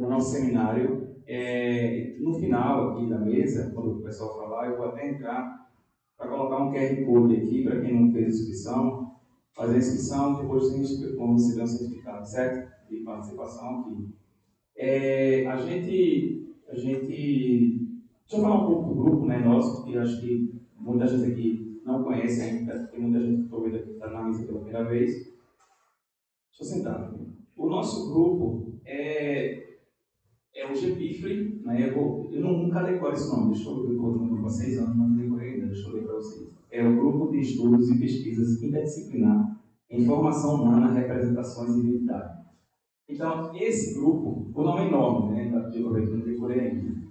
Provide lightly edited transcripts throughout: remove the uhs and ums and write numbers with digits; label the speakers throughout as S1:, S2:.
S1: do nosso seminário. No final aqui da mesa, quando o pessoal falar, eu vou até entrar para colocar um QR Code aqui para quem não fez inscrição, fazer a inscrição e depois vamos receber um certificado, certo? De participação aqui. Deixa eu falar um pouco do grupo, né, nosso, porque eu acho que muita gente aqui não conhece ainda, tem muita gente que talvez está na mesa pela primeira vez. Deixa eu sentar. O nosso grupo é o GPIFRE, né? Eu nunca decoro esse nome, deixa eu ver, eu estou com 6 anos, não decorei ainda, deixa eu ler para vocês. É o Grupo de Estudos e Pesquisas Interdisciplinar em Formação Humana, Representações e Identidade. Então, esse grupo, o nome é enorme, né? Eu não decorei ainda.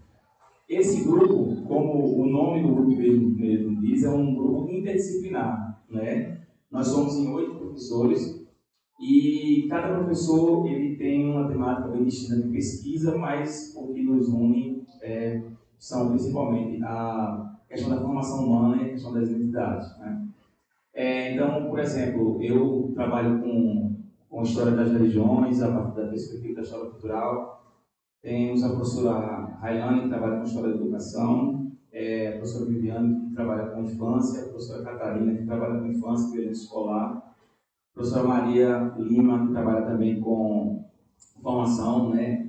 S1: Esse grupo, como o nome do grupo mesmo diz, é um grupo interdisciplinar, né? Nós somos em 8 professores, e cada professor ele tem uma temática bem distinta de pesquisa, mas o que nos une são principalmente a questão da formação humana e a questão das identidades, né? Então, por exemplo, eu trabalho com história das religiões, a partir da perspectiva da história cultural. Temos a professora Rayane, que trabalha com história da educação, a professora Viviane, que trabalha com infância, a professora Catarina, que trabalha com infância e período escolar, a professora Maria Lima, que trabalha também com formação, né,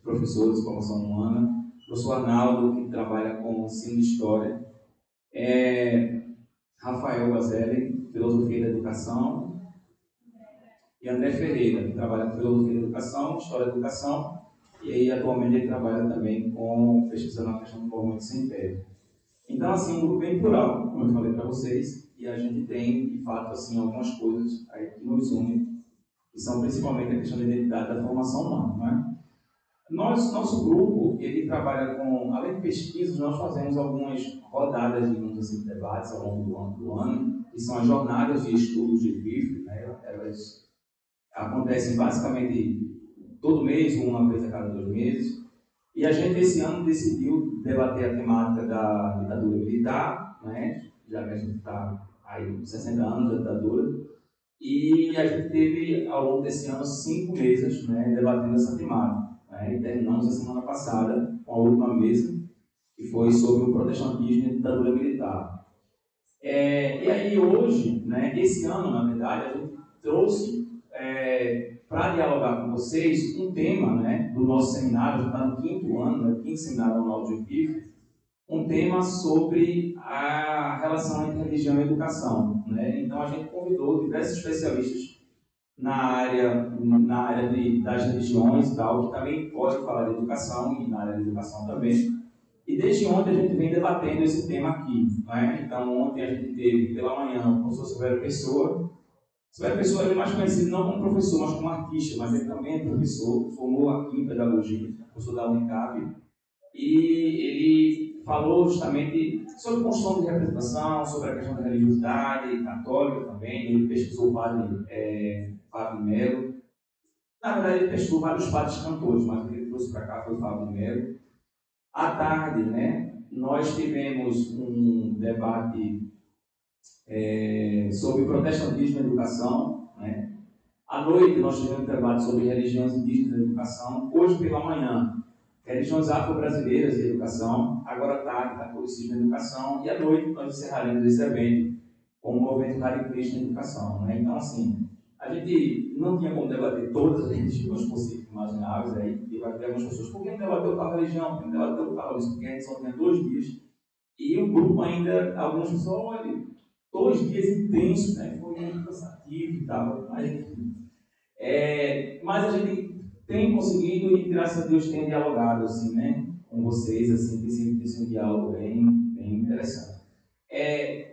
S1: professores de formação humana, o professor Arnaldo, que trabalha com ensino de história, Rafael Gazelli, filosofia da educação, e André Ferreira, que trabalha com filosofia da educação, história da educação, e aí atualmente ele trabalha também com pesquisando a questão do movimento sem pé. Então, assim, um grupo bem plural, como eu falei para vocês, e a gente tem, de fato, assim, algumas coisas aí que nos unem, que são principalmente a questão da identidade da formação humana, né? Nosso grupo, ele trabalha com, além de pesquisas, nós fazemos algumas rodadas, digamos assim, de debates ao longo do ano, que são as jornadas de estudos de PIF, né? Elas acontecem basicamente todo mês, uma vez a cada 2 meses, e a gente esse ano decidiu debater a temática da ditadura militar, né? Já que a gente está aí 60 anos da ditadura, e a gente teve ao longo desse ano 5 mesas, né, debatendo essa temática, né? E terminamos a semana passada com a última mesa, que foi sobre o protestantismo e a ditadura militar. E aí hoje, né, esse ano na verdade, a gente trouxe para dialogar com vocês um tema, né, do nosso seminário, já está no 5º ano, né, 5º seminário anual de PIF, um tema sobre a relação entre religião e educação, né? Então a gente convidou diversos especialistas na área das religiões e tal, que também pode falar de educação e na área de educação também. E desde ontem a gente vem debatendo esse tema aqui, né? Então ontem a gente teve pela manhã o professor Severo Pessoa. Severo Pessoa ele é mais conhecido não como professor, mas como artista, mas ele também é professor, formou aqui em pedagogia, professor da Unicap, e ele falou justamente sobre construção de representação, sobre a questão da religiosidade católica também. Ele pesquisou o padre Fábio Melo. Na verdade, ele pesquisou vários padres cantores, mas o que ele trouxe para cá foi o Fábio Melo. À tarde, né, nós tivemos um debate sobre protestantismo na educação, né? À noite, nós tivemos um debate sobre religiões indígenas na educação. Hoje, pela manhã, religiões afro-brasileiras e educação. Agora à tarde, catolicismo na educação. E à noite, nós encerraremos esse evento com o movimento Hare Krishna na educação, né? Então, assim, a gente não tinha como debater todas as religiões possíveis e imagináveis, aí, e vai ter algumas pessoas, por que não debateu tal religião? Por que não debateu tal isso? Porque a gente só tinha 2 dias. E o grupo ainda, algumas pessoas, olha, 2 dias intensos, né? Foi muito cansativo e tal, mas enfim. Mas a gente tem conseguido e, graças a Deus, tem dialogado assim, né, com vocês, assim, tem sido um diálogo bem interessante.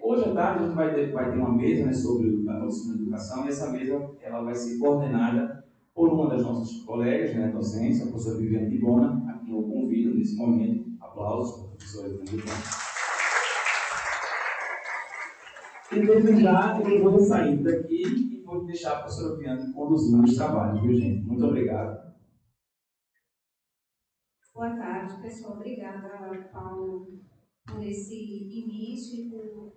S1: Hoje à tarde a gente vai ter uma mesa, né, sobre o catolicismo na educação, e essa mesa ela vai ser coordenada por uma das nossas colegas, né, docentes, a professora Viviane de Bona, a quem eu convido nesse momento. Aplausos para a professora Viviane de Bona. E desde já eu vou sair daqui e vou deixar a professora Viviane conduzindo os trabalhos, viu, gente? Muito obrigado.
S2: Boa tarde, pessoal. Obrigada, Paulo, por esse início e por,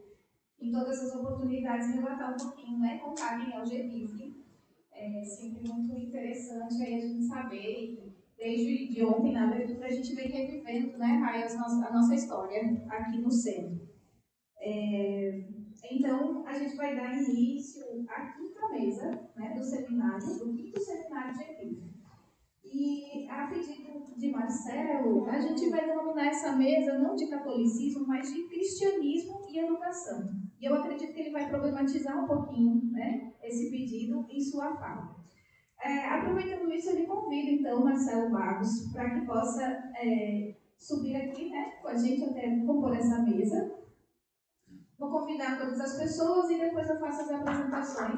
S2: em todas as oportunidades, relatar um pouquinho, né, contar quem é o GPIF. É sempre muito interessante aí a gente saber desde de ontem, na abertura, a gente vem revivendo, né, Rai, a nossa história aqui no centro. Então, a gente vai dar início à quinta mesa, né, do seminário, do quinto seminário de Epífano. E, a pedido de Marcelo, a gente vai denominar essa mesa não de catolicismo, mas de cristianismo e educação. E eu acredito que ele vai problematizar um pouquinho, né, esse pedido em sua fala. Aproveitando isso, eu lhe convido, então, Marcelo Barros, para que possa subir aqui, né, com a gente até compor essa mesa. Vou convidar todas as pessoas e depois eu faço as apresentações.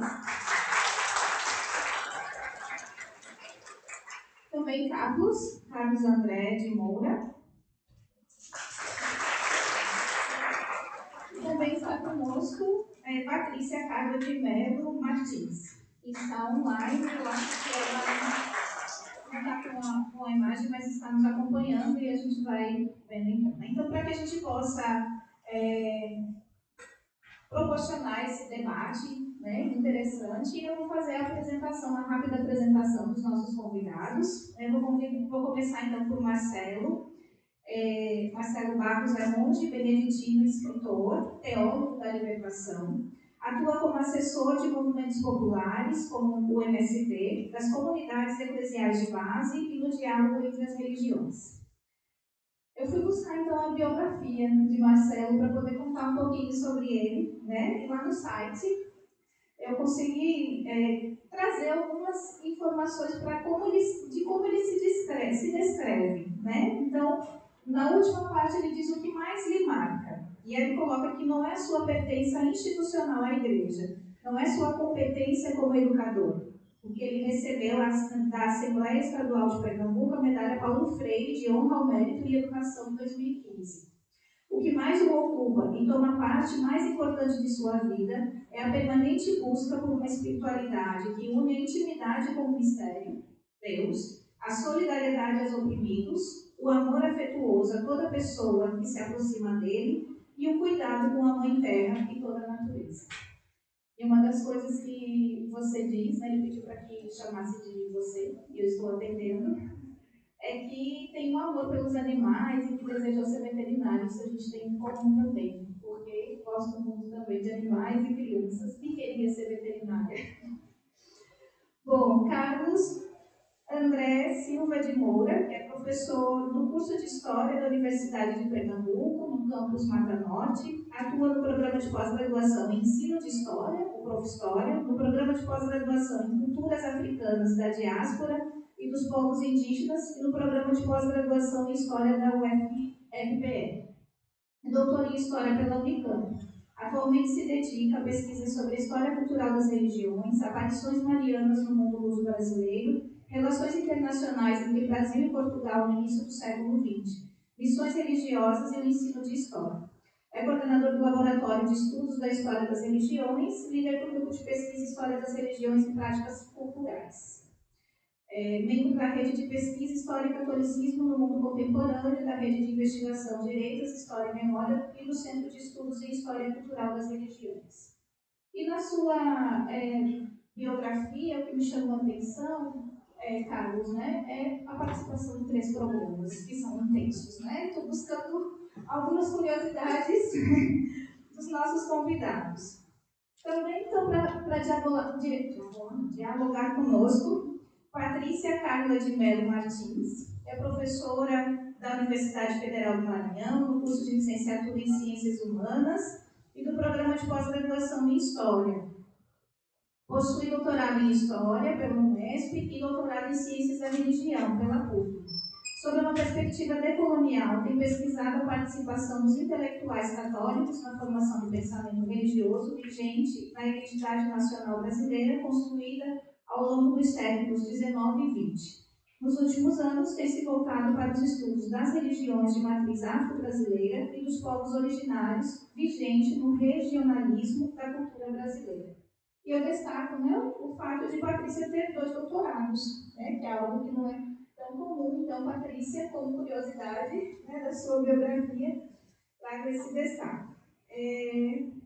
S2: Também Carlos André de Moura. Também está conosco Patrícia Carla de Melo Martins. Está online, eu acho que ela não está com a imagem, mas está nos acompanhando e a gente vai vendo então. Então, para que a gente possa proporcionar esse debate, né, interessante, eu vou fazer a rápida apresentação dos nossos convidados. Eu vou começar então por Marcelo. Marcelo Barros é monge beneditino, escritor, teólogo da libertação, atua como assessor de movimentos populares, como o MST, das comunidades eclesiais de base e no diálogo entre as religiões. Eu fui buscar então a biografia de Marcelo para poder contar um pouquinho sobre ele, né? E lá no site eu consegui trazer algumas informações para como ele se descreve, né? Então, na última parte ele diz o que mais lhe marca. E ele coloca que não é sua pertença institucional à igreja, não é sua competência como educador, porque ele recebeu da Assembleia Estadual de Pernambuco a medalha Paulo Freire de honra ao mérito e educação 2015. O que mais o ocupa e toma parte mais importante de sua vida é a permanente busca por uma espiritualidade que une a intimidade com o mistério, Deus, a solidariedade aos oprimidos, o amor afetuoso a toda pessoa que se aproxima dele e o cuidado com a Mãe Terra e toda a natureza. E uma das coisas que você diz, né, ele pediu para que chamasse de você, e eu estou atendendo, é que tem um amor pelos animais e que desejou ser veterinário. Isso a gente tem em comum também, porque gosto muito também de animais e crianças e queria ser veterinária. Bom, Carlos André Silva de Moura, que é professor no curso de História da Universidade de Pernambuco, no campus Mata Norte, atua no programa de pós-graduação em Ensino de História, o Prof. História, no programa de pós-graduação em Culturas Africanas da Diáspora e dos Povos Indígenas e no programa de pós-graduação em História da UFRPE. Doutor em História pela Unicamp. Atualmente se dedica a pesquisas sobre a história cultural das religiões, aparições marianas no mundo luso brasileiro, relações internacionais entre Brasil e Portugal no início do século XX, missões religiosas e o ensino de história. É coordenador do Laboratório de Estudos da História das Religiões, líder do Grupo de Pesquisa História das Religiões e Práticas Culturais. Membro da Rede de Pesquisa História e Catolicismo no Mundo Contemporâneo, da Rede de Investigação Direitos, História e Memória e do Centro de Estudos em História Cultural das Religiões. E na sua biografia, o que me chamou a atenção, Carlos, né, é a participação em 3 programas, que são intensos. Estou buscando algumas curiosidades dos nossos convidados. Também, então, para dialogar conosco, Patrícia Carla de Melo Martins é professora da Universidade Federal do Maranhão, no curso de licenciatura em Ciências Humanas e do programa de pós-graduação em História. Possui doutorado em História pela Unesp e doutorado em Ciências da Religião pela PUC. Sob uma perspectiva decolonial, tem pesquisado a participação dos intelectuais católicos na formação do pensamento religioso vigente na identidade nacional brasileira construída ao longo dos séculos XIX e XX. Nos últimos anos, tem se voltado para os estudos das religiões de matriz afro-brasileira e dos povos originários, vigente no regionalismo da cultura brasileira. E eu destaco, o fato de Patrícia ter 2 doutorados, que é algo que não é tão comum. Então, Patrícia, como curiosidade da sua biografia, trago esse destaque.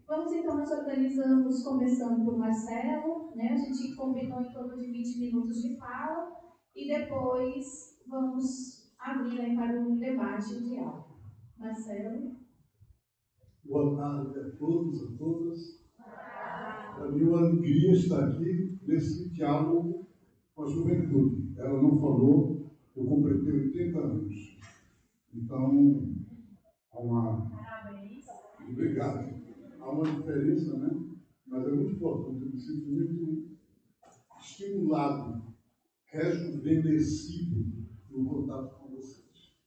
S2: Vamos então, nós organizamos começando por Marcelo, a gente combinou em torno de 20 minutos de fala e depois vamos abrir aí para o debate e o diálogo. Marcelo.
S3: Boa tarde a todos, a todas. Para mim é uma alegria estar aqui nesse diálogo com a juventude. Ela não falou, eu completei 80 anos. Então, há uma...
S2: Parabéns.
S3: Obrigado. Há uma diferença, né? Mas é muito importante. Eu me sinto muito estimulado, rejuvenescido no contato com vocês.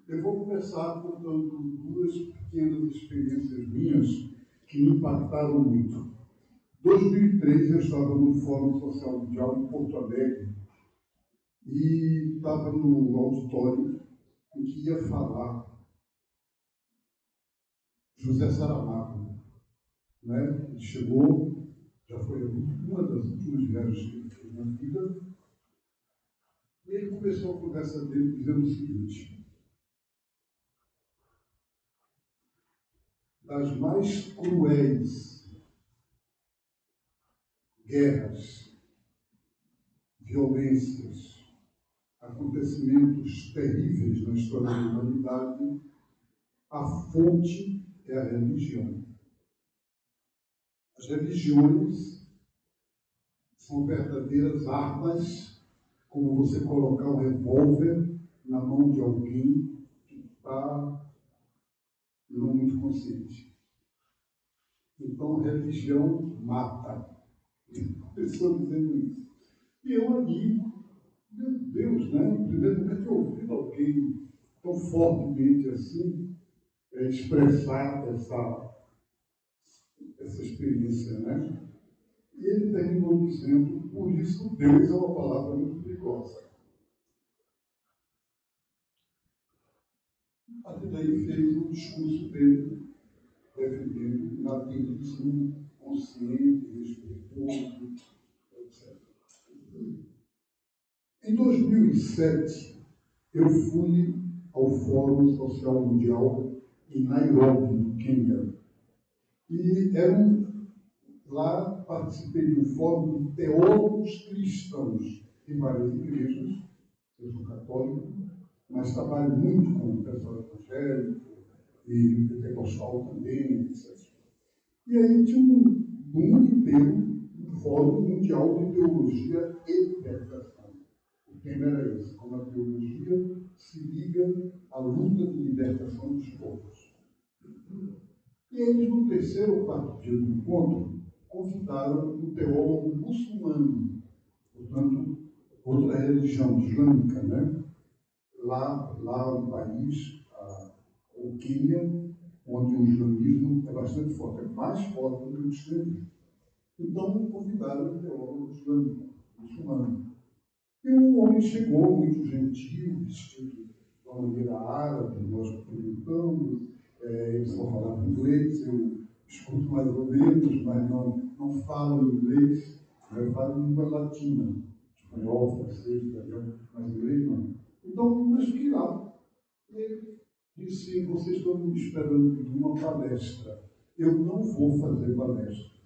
S3: Eu vou começar contando duas pequenas experiências minhas que me impactaram muito. Em 2003, eu estava no Fórum Social Mundial em Porto Alegre e estava no auditório em que ia falar José Saramago. Né? Ele chegou, já foi uma das últimas viagens que ele fez na vida, e ele começou a conversa dele dizendo o seguinte: das mais cruéis guerras, violências, acontecimentos terríveis na história da humanidade, a fonte é a religião. As religiões são verdadeiras armas, como você colocar um revólver na mão de alguém que está não muito consciente. Então, religião mata. Pessoa dizendo isso. E eu ali, meu Deus, né? Primeiro, nunca tinha ouvido alguém tão fortemente assim expressar essa experiência, né? E ele terminou dizendo: por isso Deus é uma palavra muito perigosa. A partir daí fez um discurso dele, defendendo o naturalismo consciente, respeitoso, etc. Em 2007, eu fui ao Fórum Social Mundial em Nairobi, no Quênia. E lá participei de um fórum de teólogos cristãos em várias igrejas. Eu sou católico, mas trabalho muito com o pessoal evangélico e pentecostal também, etc. E aí tinha no mundo inteiro um fórum mundial de teologia e libertação. O tema era esse: como a teologia se liga à luta de libertação dos povos. E eles, no terceiro ou quarto dia do encontro, convidaram um teólogo muçulmano, portanto, outra religião islâmica, né? Lá no país, o Quênia, onde o islamismo é bastante forte, é mais forte do que o cristianismo. Então, convidaram um teólogo islâmico, muçulmano. E um homem chegou, muito gentil, vestido de uma maneira árabe, nós cumprimentamos, eles só falavam inglês, eu escuto mais ou menos, mas não falo inglês, eu falo em língua latina, espanhol, francês, italiano, mas inglês não. Então, eu fiquei lá. E ele disse: vocês estão me esperando de uma palestra. Eu não vou fazer palestra.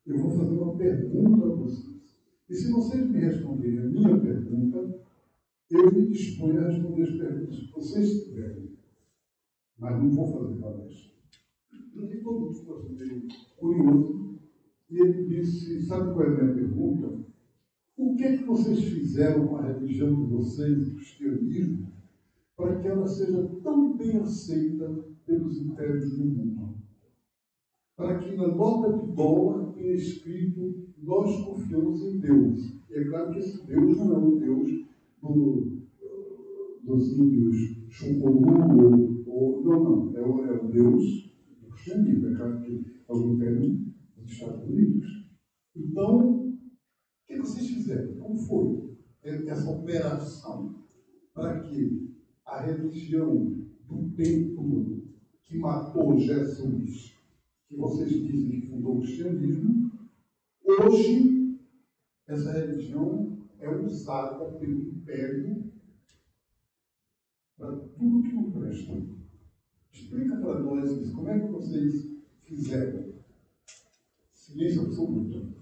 S3: Eu vou fazer uma pergunta a vocês. E se vocês me responderem a minha pergunta, eu me disponho a responder as perguntas que vocês tiverem. Mas não vou fazer palestra. E todo mundo ficou assim meio curioso. E ele disse: sabe qual é a minha pergunta? O que é que vocês fizeram com a religião de vocês, o cristianismo, para que ela seja tão bem aceita pelos impérios do mundo? Para que na nota de dólar tenha escrito: nós confiamos em Deus. E é claro que esse Deus não é o Deus dos índios Chunguru, não, é o Deus do cristianismo. É claro que é o império dos Estados Unidos. Então, o que vocês fizeram? Como foi essa operação para que a religião do templo que matou Jesus, que vocês dizem que fundou o cristianismo, hoje essa religião é usada pelo império para tudo que não presta? Explica para nós isso. Como é que vocês fizeram? Silêncio absoluto.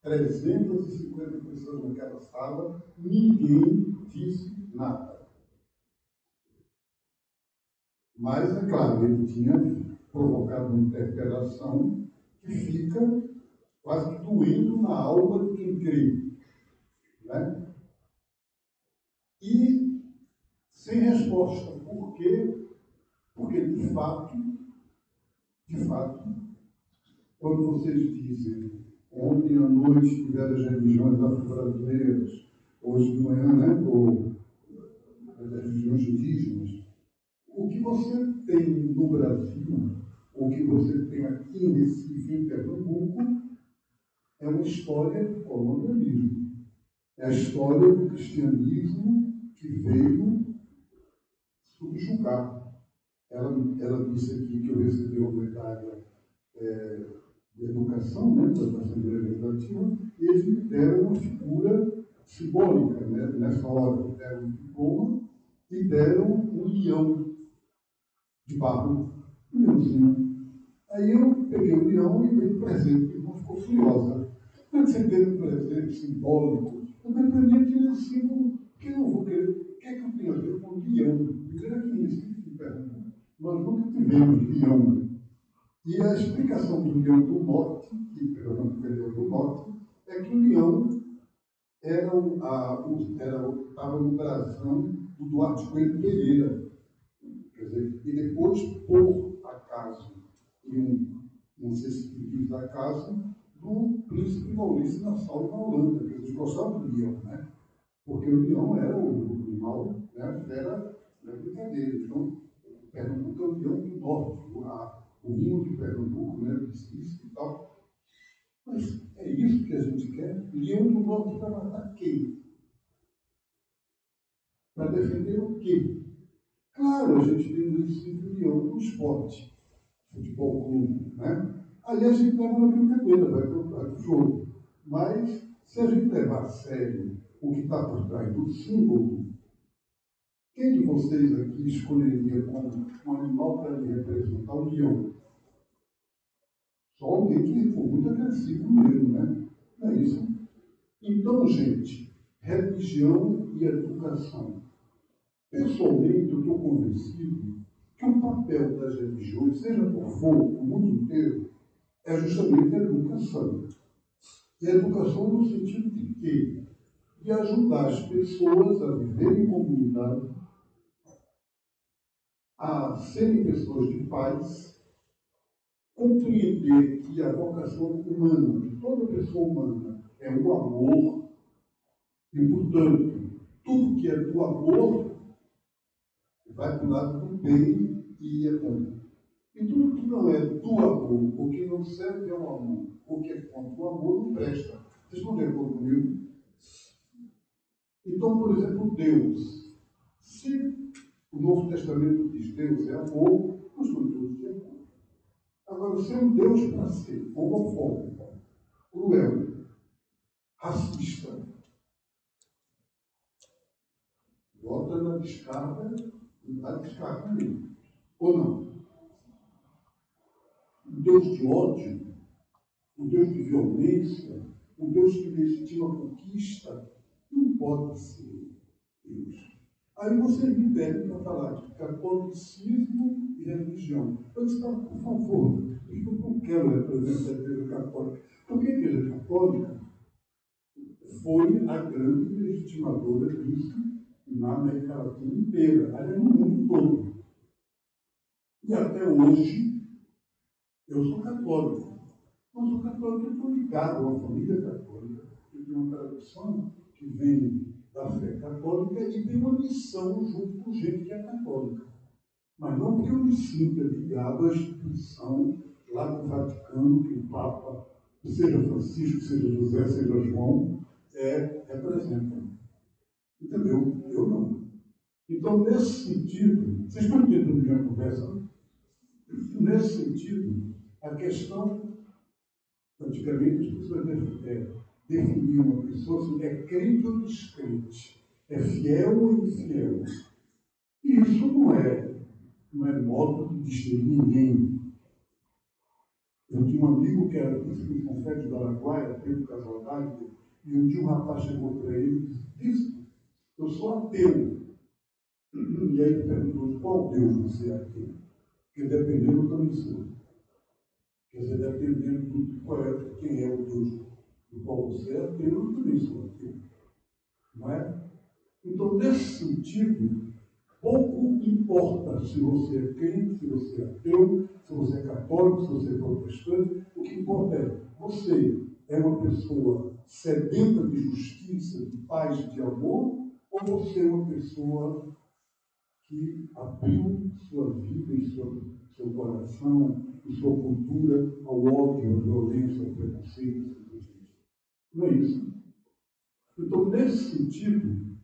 S3: 350 pessoas naquela sala, ninguém disse nada. Mas, é claro, ele tinha provocado uma interpelação que fica quase que doendo na alma de quem crê. Né? E sem resposta. Por quê? Porque, de fato, quando vocês dizem ontem à noite tiveram as religiões afro-brasileiras, hoje de manhã, né, ou as religiões indígenas, o que você tem no Brasil, o que você tem aqui em Recife, em Pernambuco, é uma história do colonialismo. É a história do cristianismo que veio subjugar. Ela disse aqui que eu recebi uma medalha de educação, né, da Assembleia Legislativa, e eles me deram uma figura simbólica, né, nessa hora. Deram um diploma e deram um leão de barro, um leãozinho. Aí eu peguei o leão e dei um presente, a irmã ficou furiosa. Quando você deu um presente simbólico, também para mim aquilo é um símbolo que eu não vou querer. O que é que eu tenho a ver com o leão? Primeiro aqui em Recife, em Pernambuco, nós nunca tivemos leão. E a explicação do leão do norte, que Pernambuco é leão do norte, é que o leão estava no brasão do Duarte Coelho Pereira. Quer dizer, e depois, por acaso, não sei se diz acaso, do príncipe Maurício Nassau na Holanda, que eles gostavam do leão, né? Porque o leão era o animal, né? A fera da brincadeira. Então, Pernambuco é o leão do norte, o vinho de Pernambuco, né? Isso e tal. Mas é isso que a gente quer? Leão do norte para matar quem? Para defender o quê? Claro, a gente tem no Recife o leão do esporte, futebol clube, né? Ali a gente leva uma brincadeira, vai para o jogo. Mas, se a gente levar a sério o que está por trás do símbolo, quem de vocês aqui escolheria como um animal para lhe representar o leão? Só alguém que for muito agressivo mesmo, né? Não é isso? Então, gente, religião e educação. Pessoalmente, eu estou convencido que o papel das religiões, seja por for, no mundo inteiro, é justamente a educação. E a educação no sentido de quê? De ajudar as pessoas a viverem em comunidade, a serem pessoas de paz, compreender que a vocação humana, de toda pessoa humana, é o amor, e, portanto, tudo que é do amor vai para o lado do bem e é bom. E tudo que não é do amor, ou que não serve ao amor, ou que é contra o amor, não presta. Vocês estão de acordo comigo? Então, por exemplo, Deus. Se o Novo Testamento diz Deus é amor, nós estamos todos de acordo. Agora, se é um Deus para ser homofóbico, cruel, racista, bota na descarga e dá descarga mesmo. Ou não? Um Deus de ódio, um Deus de violência, um Deus que legitima a conquista, não pode ser Deus. Aí você me pede para falar de catolicismo e religião. Eu disse, por favor, eu não quero representar a Igreja Católica. Porque a Igreja Católica foi a grande legitimadora disso na América Latina inteira, aliás, no mundo todo. E até hoje, eu sou católico. Mas o católico eu estou ligado a uma família católica, que tem uma tradição que vem da fé católica e tem uma missão junto com gente que é católica. Mas não porque eu me sinta ligado à instituição lá do Vaticano, que o Papa, seja Francisco, seja José, seja João, representa. Entendeu? Eu não. Então, nesse sentido, vocês estão entendendo minha conversa? Nesse sentido, a questão, antigamente, as pessoas definiam uma pessoa assim, é crente ou descrente, é fiel ou infiel. E isso não é modo de distinguir ninguém. Eu tinha um amigo que era príncipe de Confete do Araguaia, Pedro Casaldário, e um dia um rapaz chegou para ele e disse: Eu sou ateu. E aí ele perguntou, qual Deus você é ateu? Porque dependendo eu também sou. Quer dizer, dependendo de quem é o Deus do qual você é ateu, eu também sou ateu. Não é? Então, nesse sentido, pouco importa se você é crente, se você é ateu, se você é católico, se você é protestante. O que importa é, você é uma pessoa sedenta de justiça, de paz, de amor, ou você é uma pessoa que abriu sua vida e seu coração e sua cultura ao ódio, à violência, ao preconceito? Não é isso? Então, nesse sentido,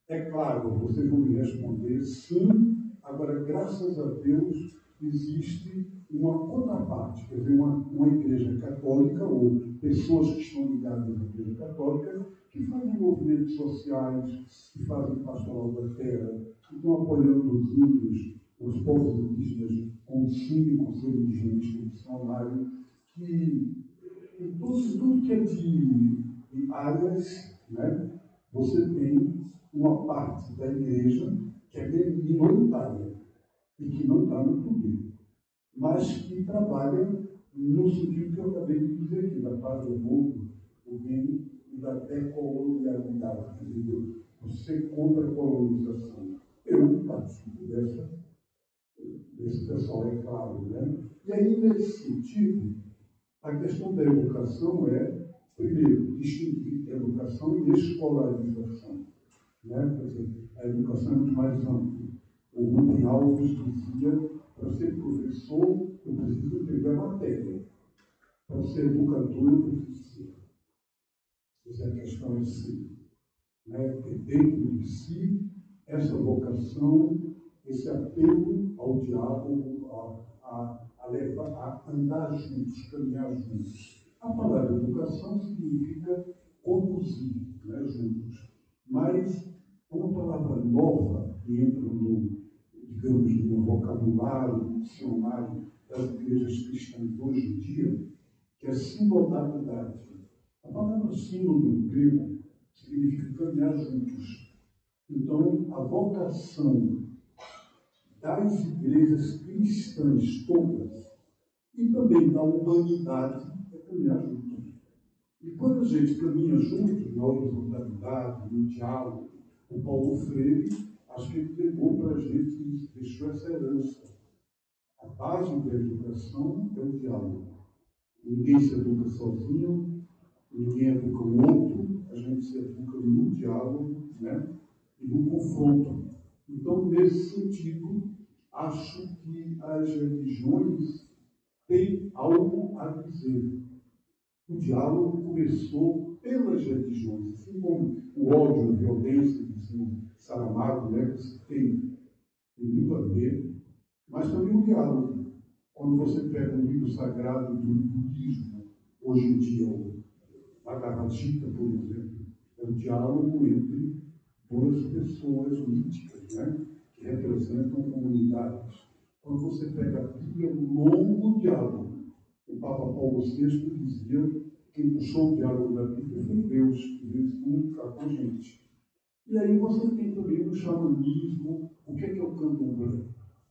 S3: é claro, vocês vão me responder sim. Agora, graças a Deus, existe uma contraparte, quer dizer, uma igreja católica, ou pessoas que estão ligadas à igreja católica, que fazem movimentos sociais, que fazem pastoral da terra, que estão apoiando os índios, os povos indígenas, com o CIN, Conselho Indigenista Missionário, que em tudo que é de áreas, né, você tem uma parte da igreja que é minoritária e que não está no poder, mas que trabalha no sentido que eu acabei de dizer aqui, da paz do mundo, do bem e da decolonialidade, quer dizer, você contra a colonização. Eu participo desse pessoal, é claro, né? E aí, nesse sentido, a questão da educação é, primeiro, distinguir educação e escolarização. Né? Quer dizer, a educação é muito mais ampla. O Rubem Alves dizia, para ser professor, eu preciso entender a matéria. Para ser educador, eu preciso ser. Essa é a questão em si. Né? Ter dentro de si essa vocação, esse apelo ao diálogo, a andar juntos, caminhar juntos. A palavra educação significa conduzir, né, juntos. Mas é uma palavra nova que entra digamos, no vocabulário, no dicionário das igrejas cristãs hoje em dia, que é sinodalidade. A palavra sínodo no grego significa caminhar juntos. Então, a vocação das igrejas cristãs todas e também da humanidade é caminhar juntos. E quando a gente caminha juntos na horizontalidade, no diálogo, o Paulo Freire, acho que ele pegou para a gente e deixou essa herança. A base da educação é o diálogo. Ninguém se educa sozinho, ninguém educa o outro, a gente se educa no diálogo, né? E no confronto. Então, nesse sentido, acho que as religiões têm algo a dizer. O diálogo começou pelas religiões, assim como o ódio, a violência, dizia Saramago, né, que tem muito a ver, mas também o diálogo. Quando você pega um livro sagrado do budismo, hoje em dia, o Bhagavad Gita, por exemplo, é o diálogo entre duas pessoas míticas, né, que representam comunidades. Quando você pega a Bíblia, é um longo diálogo. O Papa Paulo VI dizia que quem puxou o diálogo da Bíblia foi Deus, que veio se comunicar com a gente. E aí você tem também o xamanismo. O que é o candomblé?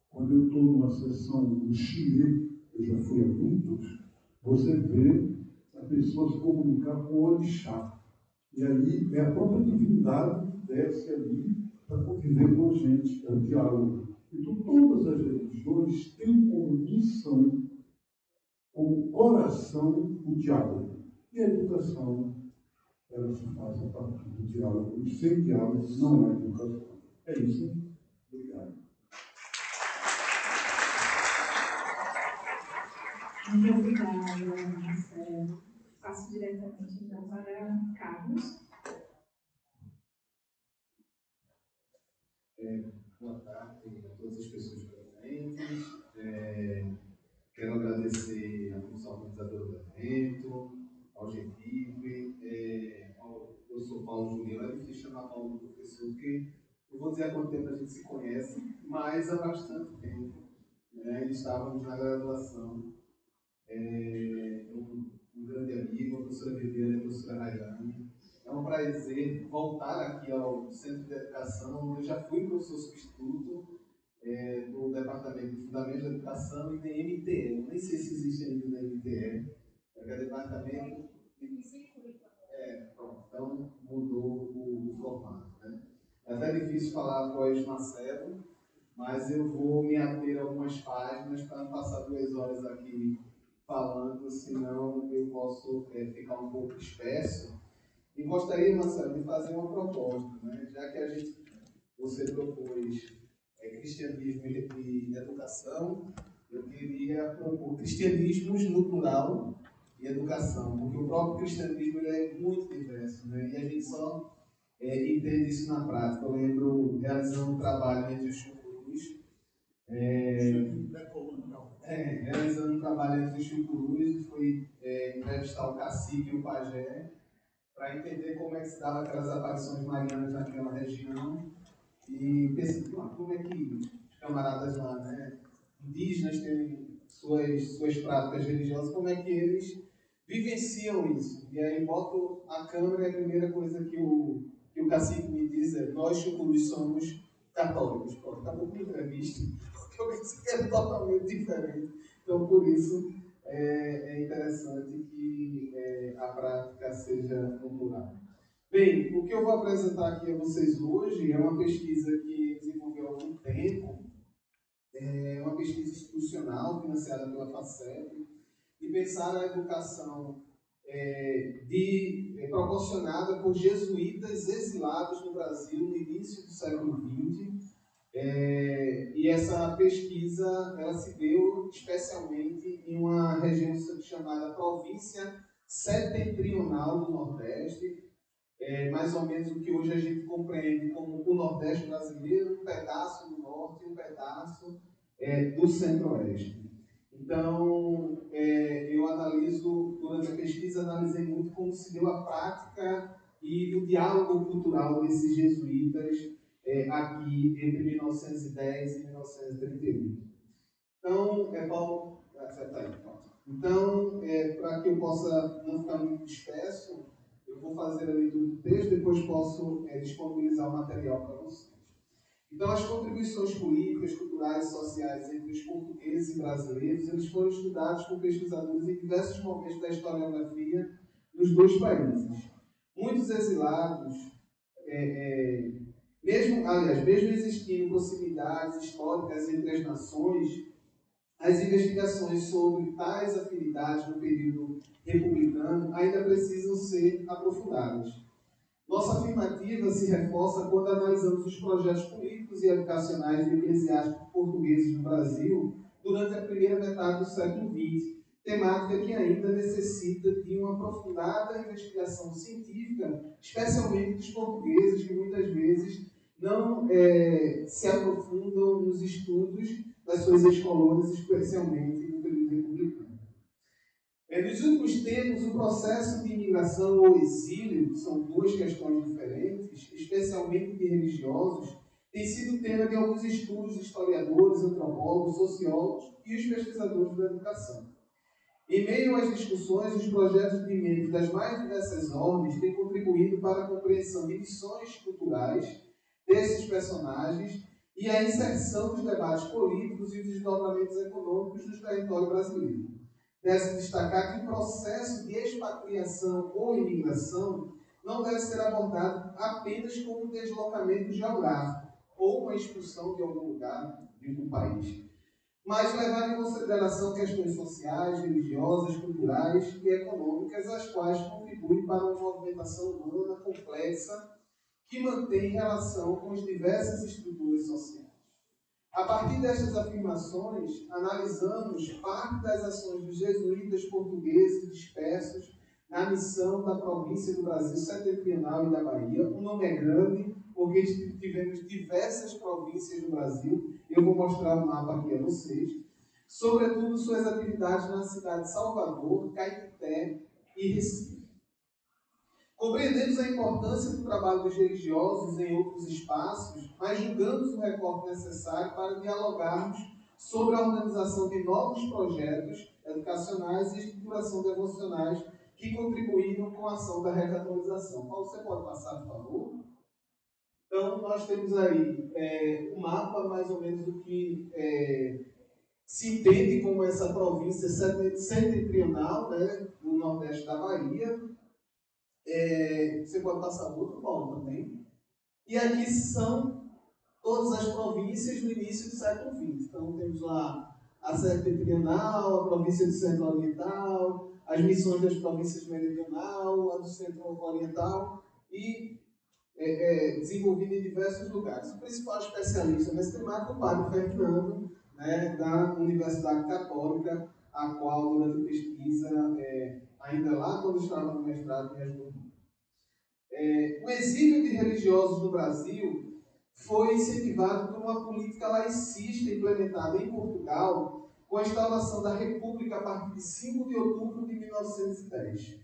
S3: Quando eu estou numa sessão no Chile, eu já fui a muitos, você vê a pessoa se comunicar com o orixá. E aí é a própria divindade que desce ali para conviver com a gente, é o diálogo. Então todas as religiões têm como missão, como coração, o diálogo. E a educação, ela se faz a partir do diálogo. E sem diálogo não há educação. É isso. Obrigado.
S2: Muito obrigada, Marcelo. Passo diretamente, então, para Carlos.
S4: Boa tarde a todas as pessoas presentes. Quero agradecer à função organizadora do evento, ao GETIV, eu sou Paulo Juliano, é difícil chamar Paulo de professor, porque eu vou dizer há quanto tempo a gente se conhece, mas há bastante tempo. Né? Estávamos na graduação. Um grande amigo, a professora Viviane e a professora Rayane, É um prazer voltar aqui ao Centro de Educação, onde eu já fui professor substituto do Departamento de Fundamentos da Educação e da MTE. Eu nem sei se existe ainda na MTE, é Departamento pronto, então mudou o formato. Né? É até difícil falar após Marcelo, mas eu vou me ater a algumas páginas para não passar 2 horas aqui falando, senão eu posso ficar um pouco disperso. E gostaria, Marcelo, de fazer uma proposta, né? Já que você propôs cristianismo e educação, eu queria propor cristianismos no plural e educação, porque o próprio cristianismo ele é muito diverso, né? E a gente só entende isso na prática. Eu lembro realizando um trabalho entre os chucurus, realizando um trabalho entre os chucurus, fui entrevistar o cacique e o pajé, para entender como é que se dava aquelas aparições marianas naquela região e pensar como é que os camaradas lá, né, indígenas têm suas práticas religiosas, como é que eles vivenciam isso. E aí boto a câmera e a primeira coisa que o cacique me diz é: nós chucurus somos católicos. Pronto, acabou com a entrevista, porque eu pensei que é totalmente diferente. Então, por isso, é interessante que a prática seja no plural. Bem, o que eu vou apresentar aqui a vocês hoje é uma pesquisa que desenvolveu há algum tempo, é uma pesquisa institucional financiada pela FACEP, e pensar a educação proporcionada por jesuítas exilados no Brasil no início do século XX. E essa pesquisa ela se deu especialmente em uma região chamada Província Setentrional do Nordeste, mais ou menos o que hoje a gente compreende como o Nordeste brasileiro, um pedaço do Norte e um pedaço do Centro-Oeste. Então, eu analiso, durante a pesquisa, analisei muito como se deu a prática e o diálogo cultural desses jesuítas aqui entre 1910 e 1931. Então, Paulo, então, para que eu possa não ficar muito disperso, eu vou fazer a leitura do texto, depois posso disponibilizar o material para vocês. Então, as contribuições políticas, culturais e sociais entre os portugueses e brasileiros, eles foram estudados por pesquisadores em diversos momentos da historiografia dos 2 países. Muitos exilados, mesmo existindo proximidades históricas entre as nações, as investigações sobre tais afinidades no período republicano ainda precisam ser aprofundadas. Nossa afirmativa se reforça quando analisamos os projetos políticos e educacionais de eclesiásticos portugueses no Brasil durante a primeira metade do século XX, temática que ainda necessita de uma aprofundada investigação científica, especialmente dos portugueses, que muitas vezes não se aprofundam nos estudos das suas ex-colônias, especialmente no período republicano. Nos últimos tempos, o processo de imigração ou exílio, que são 2 questões diferentes, especialmente de religiosos, tem sido tema de alguns estudos de historiadores, antropólogos, sociólogos e os pesquisadores da educação. Em meio às discussões, os projetos de membros das mais diversas ordens têm contribuído para a compreensão de lições culturais desses personagens e a inserção dos debates políticos e dos desdobramentos econômicos no território brasileiro. Deve-se destacar que o processo de expatriação ou imigração não deve ser abordado apenas como um deslocamento geográfico ou uma expulsão de algum lugar de um país, mas levar em consideração questões sociais, religiosas, culturais e econômicas, as quais contribuem para uma movimentação humana complexa que mantém relação com as diversas estruturas sociais. A partir destas afirmações, analisamos parte das ações dos jesuítas portugueses dispersos na missão da província do Brasil setentrional e da Bahia. O nome é grande, porque tivemos diversas províncias no Brasil. Eu vou mostrar o mapa aqui a vocês. Sobretudo suas atividades na cidade de Salvador, Caetité e Recife. Compreendemos a importância do trabalho dos religiosos em outros espaços, mas julgamos o recorte necessário para dialogarmos sobre a organização de novos projetos educacionais e estruturação devocionais que contribuíram com a ação da recatolização. Paulo, você pode passar, por favor? Então, nós temos aí um mapa mais ou menos do que se entende como essa província setentrional, né, do nordeste da Bahia. Você pode passar outro, Paulo, também. E aqui são todas as províncias no início do século XX. Então, temos lá a setentrional, a província do centro-oriental, as missões das províncias meridional, a do centro-oriental e desenvolvida em diversos lugares. O principal especialista nesse temático é o padre Fernando, né, da Universidade Católica, a qual, durante a pesquisa, ainda lá quando estava no mestrado, me ajudou muito. O exílio de religiosos no Brasil foi incentivado por uma política laicista implementada em Portugal com a instauração da República a partir de 5 de outubro de 1910.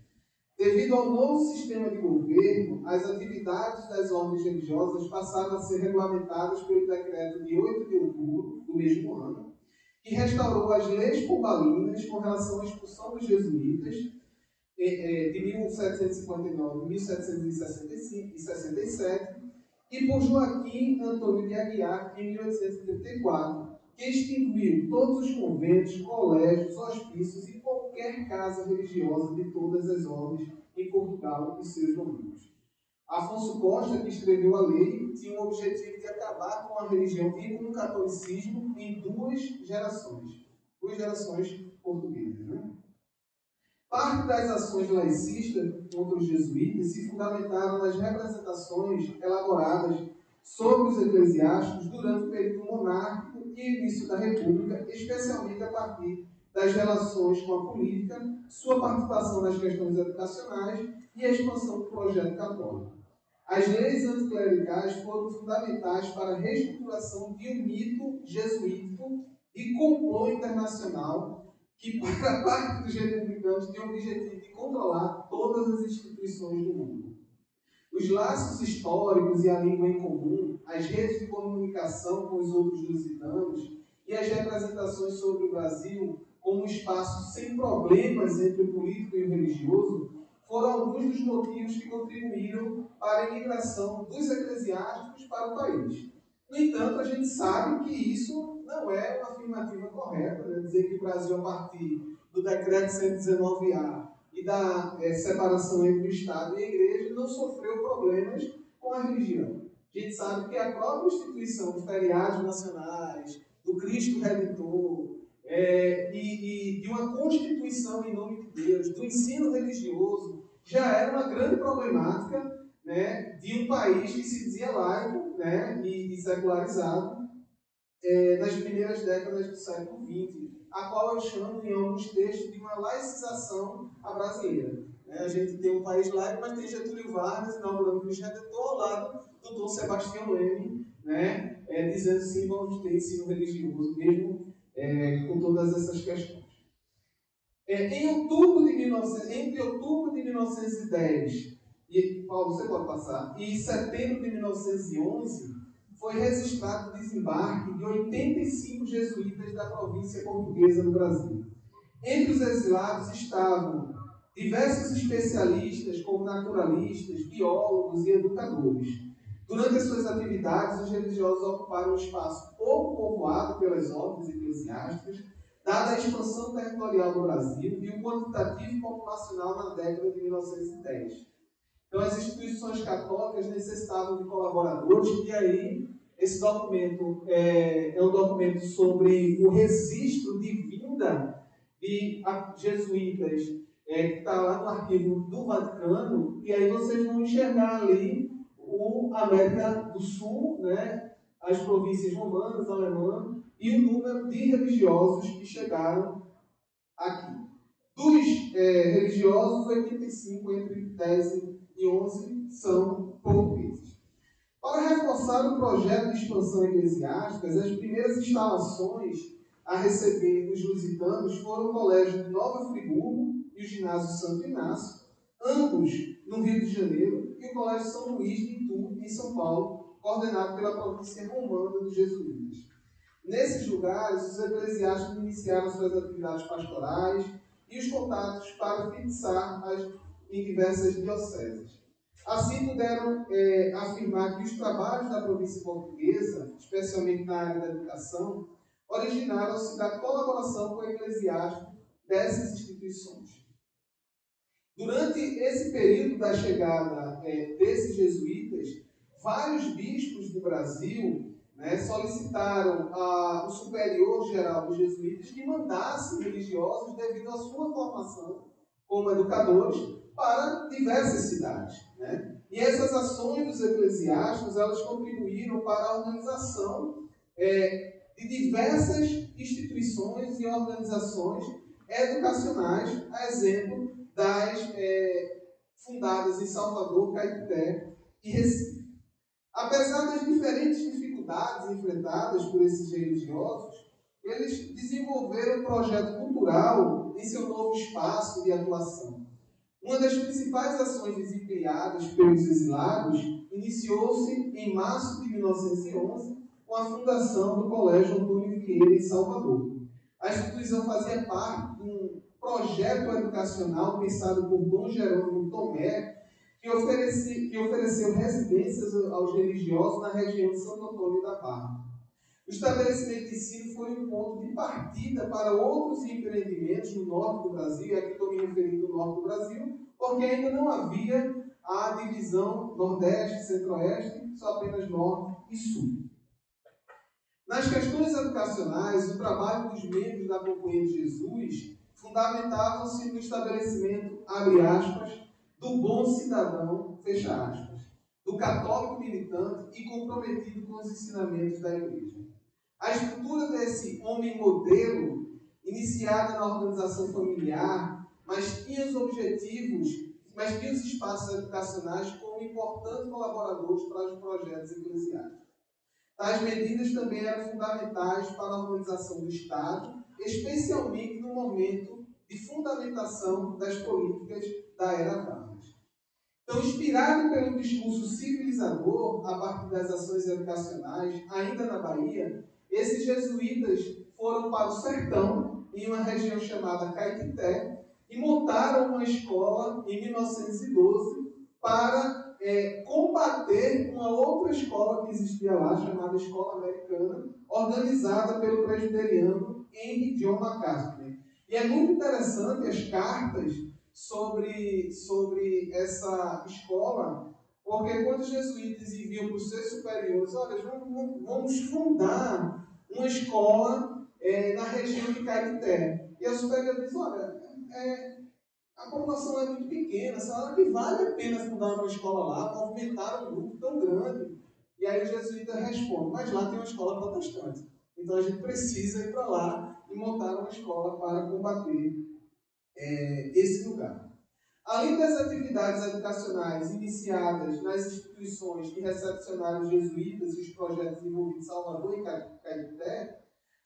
S4: Devido ao novo sistema de governo, as atividades das ordens religiosas passaram a ser regulamentadas pelo decreto de 8 de outubro do mesmo ano, que restaurou as leis pombalinas com relação à expulsão dos jesuítas de 1759 a 1767 e por Joaquim Antônio de Aguiar em 1834, que extinguiu todos os conventos, colégios, hospícios e qualquer casa religiosa de todas as ordens em Portugal e seus domínios. Afonso Costa, que escreveu a lei, tinha o objetivo de acabar com a religião e com o catolicismo em duas gerações portuguesas. Né? Parte das ações laicistas contra os jesuítas se fundamentaram nas representações elaboradas sobre os eclesiásticos durante o período monárquico e início da República, especialmente a partir das relações com a política, sua participação nas questões educacionais e a expansão do projeto católico. As leis anticlericais foram fundamentais para a reestruturação de um mito jesuítico e complô internacional que, para parte dos republicanos, tem o objetivo de controlar todas as instituições do mundo. Os laços históricos e a língua em comum, as redes de comunicação com os outros lusitanos e as representações sobre o Brasil como um espaço sem problemas entre o político e o religioso foram alguns dos motivos que contribuíram para a imigração dos eclesiásticos para o país. No entanto, a gente sabe que isso não é uma afirmativa correta, né? Dizer que o Brasil, a partir do decreto 119A e da separação entre o Estado e a Igreja, não sofreu problemas com a religião. A gente sabe que a própria instituição dos feriados nacionais, do Cristo Redentor, e de uma Constituição em nome de Deus, do ensino religioso, já era uma grande problemática, né, de um país que se dizia laico, né, e secularizado nas primeiras décadas do século XX, a qual eu chamo em alguns textos de uma laicização à brasileira. A gente tem um país laico, mas tem Getúlio Vargas inaugurando o Cristo Redentor ao lado do Dom Sebastião Leme, né, dizendo sim, vamos ter ensino religioso, mesmo com todas essas questões. Entre outubro de 1910 e Paulo, você pode passar, e setembro de 1911, foi registrado o desembarque de 85 jesuítas da província portuguesa no Brasil. Entre os exilados estavam diversos especialistas, como naturalistas, biólogos e educadores. Durante as suas atividades, os religiosos ocuparam um espaço pouco povoado pelas ordens eclesiásticas, dada a expansão territorial do Brasil e o quantitativo populacional na década de 1910. Então, as instituições católicas necessitavam de colaboradores, e aí esse documento é um documento sobre o registro de vinda de jesuítas, que está lá no arquivo do Vaticano, e aí vocês vão enxergar ali o América do Sul, né, as províncias romanas, alemãs, e o número de religiosos que chegaram aqui. Dos religiosos, 85 entre 10 e 11 são portugueses. Para reforçar o projeto de expansão eclesiástica, as primeiras instalações a receber os lusitanos foram o Colégio de Nova Friburgo e o Ginásio Santo Inácio, ambos no Rio de Janeiro, e o Colégio São Luís de Itu, em São Paulo, coordenado pela província romana dos jesuítas. Nesses lugares, os eclesiásticos iniciaram suas atividades pastorais,
S5: e os contatos para fixar em diversas dioceses. Assim, puderam afirmar que os trabalhos da província portuguesa, especialmente na área da educação, originaram-se da colaboração com o eclesiástico dessas instituições. Durante esse período da chegada desses jesuítas, vários bispos do Brasil solicitaram ao superior geral dos jesuítas que mandasse religiosos devido à sua formação como educadores para diversas cidades. E essas ações dos eclesiásticos, elas contribuíram para a organização de diversas instituições e organizações educacionais, a exemplo das fundadas em Salvador, Caetité e Recife. Apesar das diferentes dificuldades enfrentadas por esses religiosos, eles desenvolveram um projeto cultural em seu novo espaço de atuação. Uma das principais ações desempenhadas pelos exilados iniciou-se em março de 1911 com a fundação do Colégio Antônio Vieira em Salvador. A instituição fazia parte de um projeto educacional pensado por Dom Jerônimo Tomé, que ofereceu residências aos religiosos na região de Santo Antônio da Barra. O estabelecimento de ensino foi um ponto de partida para outros empreendimentos no norte do Brasil, e aqui estou me referindo ao norte do Brasil, porque ainda não havia a divisão Nordeste, Centro-Oeste, só apenas Norte e Sul. Nas questões educacionais, o trabalho dos membros da Companhia de Jesus fundamentavam-se no estabelecimento, abre aspas, do bom cidadão, fecha aspas, do católico militante e comprometido com os ensinamentos da Igreja. A estrutura desse homem modelo, iniciada na organização familiar, mas tinha os espaços educacionais como importantes colaboradores para os projetos eclesiásticos. Tais medidas também eram fundamentais para a organização do Estado, especialmente no momento de fundamentação das políticas da Era Vargas. Então, inspirado pelo discurso civilizador a partir das ações educacionais, ainda na Bahia, esses jesuítas foram para o sertão, em uma região chamada Caetité, e montaram uma escola em 1912 para combater uma outra escola que existia lá, chamada Escola Americana, organizada pelo presbiteriano Henry John MacArthur. E é muito interessante as cartas sobre essa escola, porque quando os jesuítas enviam para os seus superiores, olha, vamos fundar uma escola na região de Caetité. E o superior diz, olha, a população é muito pequena, será que vale a pena fundar uma escola lá, movimentar um grupo tão grande? E aí o jesuíta responde, mas lá tem uma escola protestante. Então a gente precisa ir para lá e montar uma escola para combater esse lugar. Além das atividades educacionais iniciadas nas instituições que recepcionaram os jesuítas e os projetos envolvidos em Salvador e Caetité,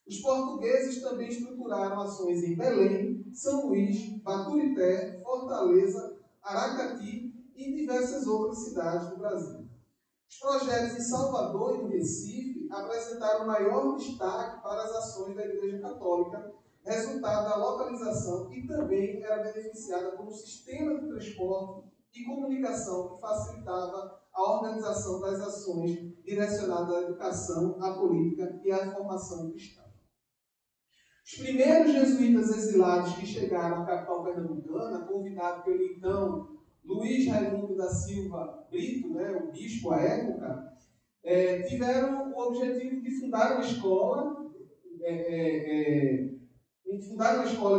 S5: os portugueses também estruturaram ações em Belém, São Luís, Baturité, Fortaleza, Aracati e diversas outras cidades do Brasil. Os projetos em Salvador e no Recife apresentaram maior destaque para as ações da Igreja Católica, resultado da localização, e também era beneficiada por um sistema de transporte e comunicação que facilitava a organização das ações direcionadas à educação, à política e à formação cristã. Os primeiros jesuítas exilados que chegaram à capital pernambucana, convidados pelo então Luiz Raimundo da Silva Brito, o bispo à época, tiveram o objetivo de fundar uma escola,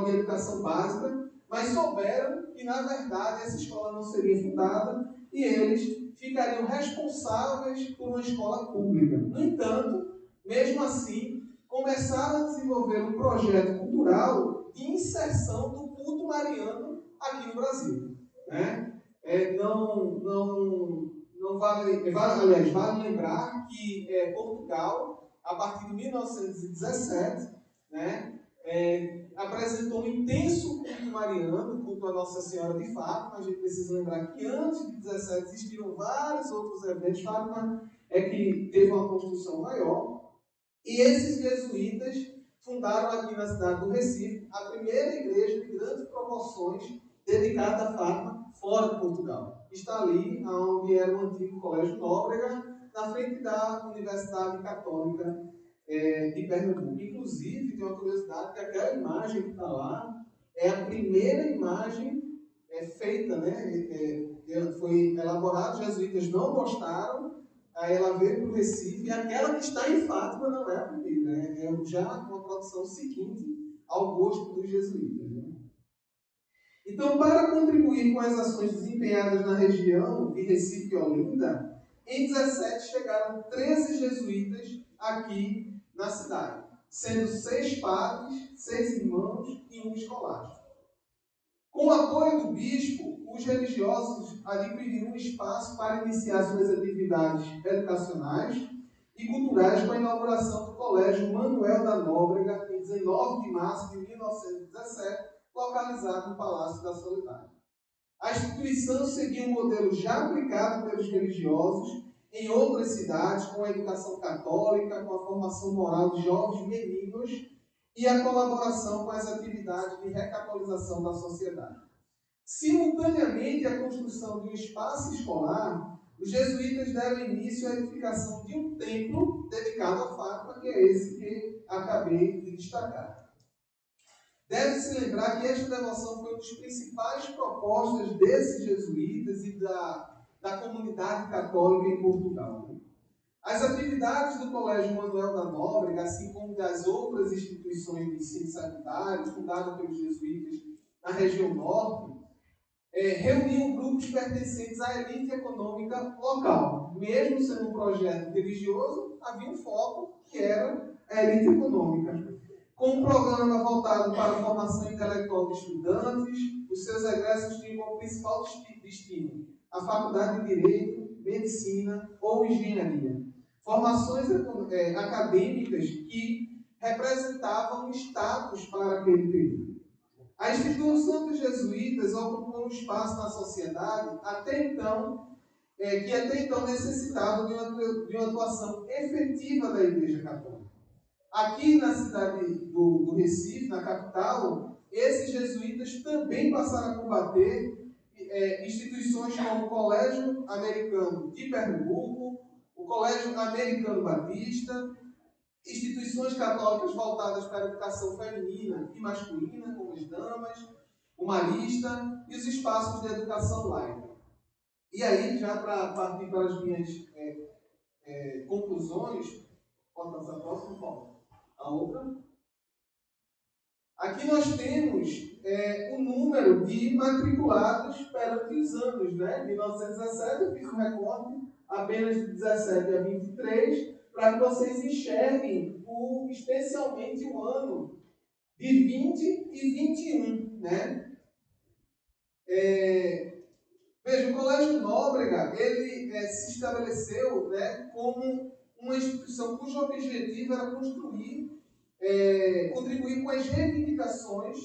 S5: de educação básica, mas souberam que, na verdade, essa escola não seria fundada e eles ficariam responsáveis por uma escola pública. No entanto, mesmo assim, começaram a desenvolver um projeto cultural de inserção do culto mariano aqui no Brasil. Vale lembrar que Portugal, a partir de 1917, apresentou um intenso culto mariano, culto a Nossa Senhora de Fátima. A gente precisa lembrar que antes de 17 existiram vários outros eventos. Fátima é que teve uma construção maior. E esses jesuítas fundaram aqui na cidade do Recife a primeira igreja de grandes proporções dedicada a Fátima fora de Portugal. Está ali onde era o antigo Colégio Nóbrega, na frente da Universidade Católica de Pernambuco. Inclusive, tem uma curiosidade que aquela imagem que está lá é a primeira imagem feita, né? Foi elaborada, os jesuítas não gostaram, aí ela veio para o Recife, e aquela que está em Fátima não é a primeira, é já uma produção seguinte ao gosto dos jesuítas. Né? Então, para contribuir com as ações desempenhadas na região de Recife e Olinda, em 17 chegaram 13 jesuítas aqui na cidade, sendo 6 padres, 6 irmãos e um escolástico. Com o apoio do bispo, os religiosos adquiriram um espaço para iniciar suas atividades educacionais e culturais com a inauguração do Colégio Manuel da Nóbrega, em 19 de março de 1917, localizado no Palácio da Soledade. A instituição seguia um modelo já aplicado pelos religiosos em outras cidades, com a educação católica, com a formação moral de jovens meninos e a colaboração com as atividades de recatolização da sociedade. Simultaneamente à construção de um espaço escolar, os jesuítas deram início à edificação de um templo dedicado a Fátima, que é esse que acabei de destacar. Deve-se lembrar que esta devoção foi uma das principais propostas desses jesuítas e da comunidade católica em Portugal. As atividades do Colégio Manuel da Nóbrega, assim como das outras instituições de ensino secundário fundadas pelos jesuítas na região norte, reuniam grupos pertencentes à elite econômica local. Mesmo sendo um projeto religioso, havia um foco que era a elite econômica. Com um programa voltado para a formação intelectual de estudantes, os seus egressos tinham como principal destino a Faculdade de Direito, Medicina ou Engenharia. Formações acadêmicas que representavam status para aquele período. A instituição dos jesuítas ocupou um espaço na sociedade que até então necessitava de uma atuação efetiva da Igreja Católica. Aqui na cidade do Recife, na capital, esses jesuítas também passaram a combater instituições como o Colégio Americano de Pernambuco, o Colégio Americano Batista, instituições católicas voltadas para a educação feminina e masculina, como as damas, o Marista e os espaços de educação laica. E aí, já para partir para as minhas conclusões, pode passar a próxima, Paulo? A outra? Aqui nós temos o número de matriculados perante os anos, né? 1917, eu fiz um recorte apenas de 17 a 23, para que vocês enxerguem especialmente o ano de 20 e 21, né? Veja, o Colégio Nóbrega, ele se estabeleceu, né, como uma instituição cujo objetivo era contribuir com as reivindicações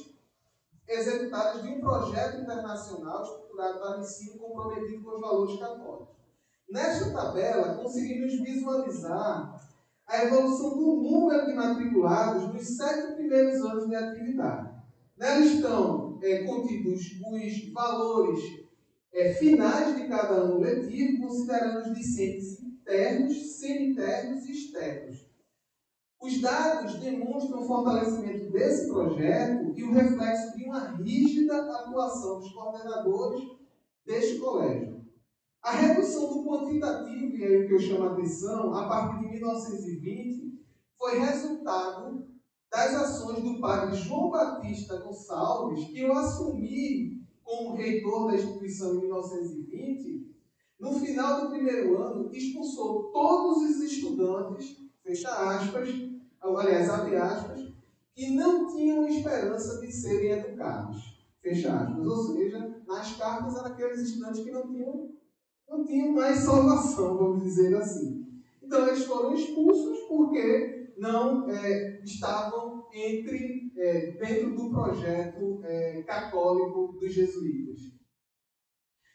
S5: executadas de um projeto internacional estruturado para o ensino comprometido com os valores católicos. Nesta tabela, conseguimos visualizar a evolução do número de matriculados nos 7 primeiros anos de atividade. Nela estão contidos os valores finais de cada ano letivo, considerando os discentes internos, semi-internos e externos. Os dados demonstram o fortalecimento desse projeto e o reflexo de uma rígida atuação dos coordenadores deste colégio. A redução do quantitativo, e aí o que eu chamo a atenção, a partir de 1920, foi resultado das ações do padre João Batista Gonçalves, que eu assumi como reitor da instituição em 1920. No final do primeiro ano, expulsou todos os estudantes, fecha aspas, aliás, abre aspas, que não tinham esperança de serem educados, fecha aspas. Ou seja, nas cartas eram aqueles estudantes que não tinham mais salvação, vamos dizer assim. Então, eles foram expulsos porque não estavam dentro do projeto católico dos jesuítas.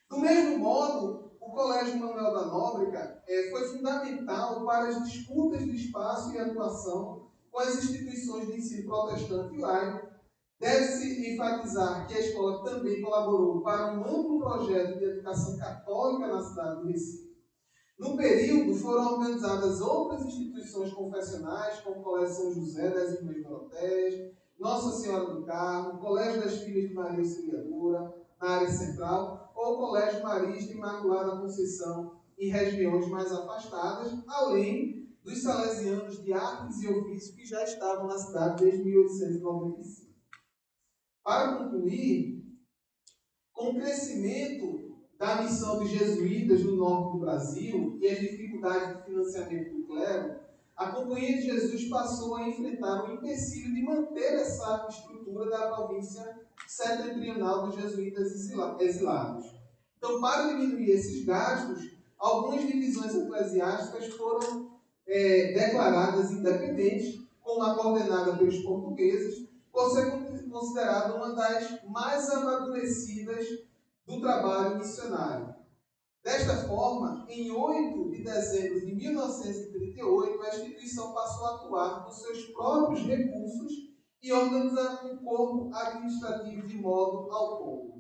S5: Do mesmo modo, o Colégio Manuel da Nóbrega foi fundamental para as disputas de espaço e atuação com as instituições de ensino protestante e laico. Deve-se enfatizar que a escola também colaborou para um amplo projeto de educação católica na cidade do Recife. No período, foram organizadas outras instituições confessionais, como o Colégio São José das Irmãs Doroteias, Nossa Senhora do Carmo, Colégio das Filhas de Maria Auxiliadora, na área central, ou Colégio Marista Imaculada Conceição, em regiões mais afastadas, além dos salesianos de artes e ofícios que já estavam na cidade desde 1895. Para concluir, com o crescimento da missão dos jesuítas no norte do Brasil e as dificuldades de financiamento do clero, a Companhia de Jesus passou a enfrentar o empecilho de manter essa estrutura da província setentrional dos jesuítas exilados. Então, para diminuir esses gastos, algumas divisões eclesiásticas foram declaradas independentes, como a coordenada pelos portugueses, por ser considerada uma das mais amadurecidas do trabalho missionário. Desta forma, em 8 de dezembro de 1938, a instituição passou a atuar com seus próprios recursos e organizar um corpo administrativo de modo autônomo.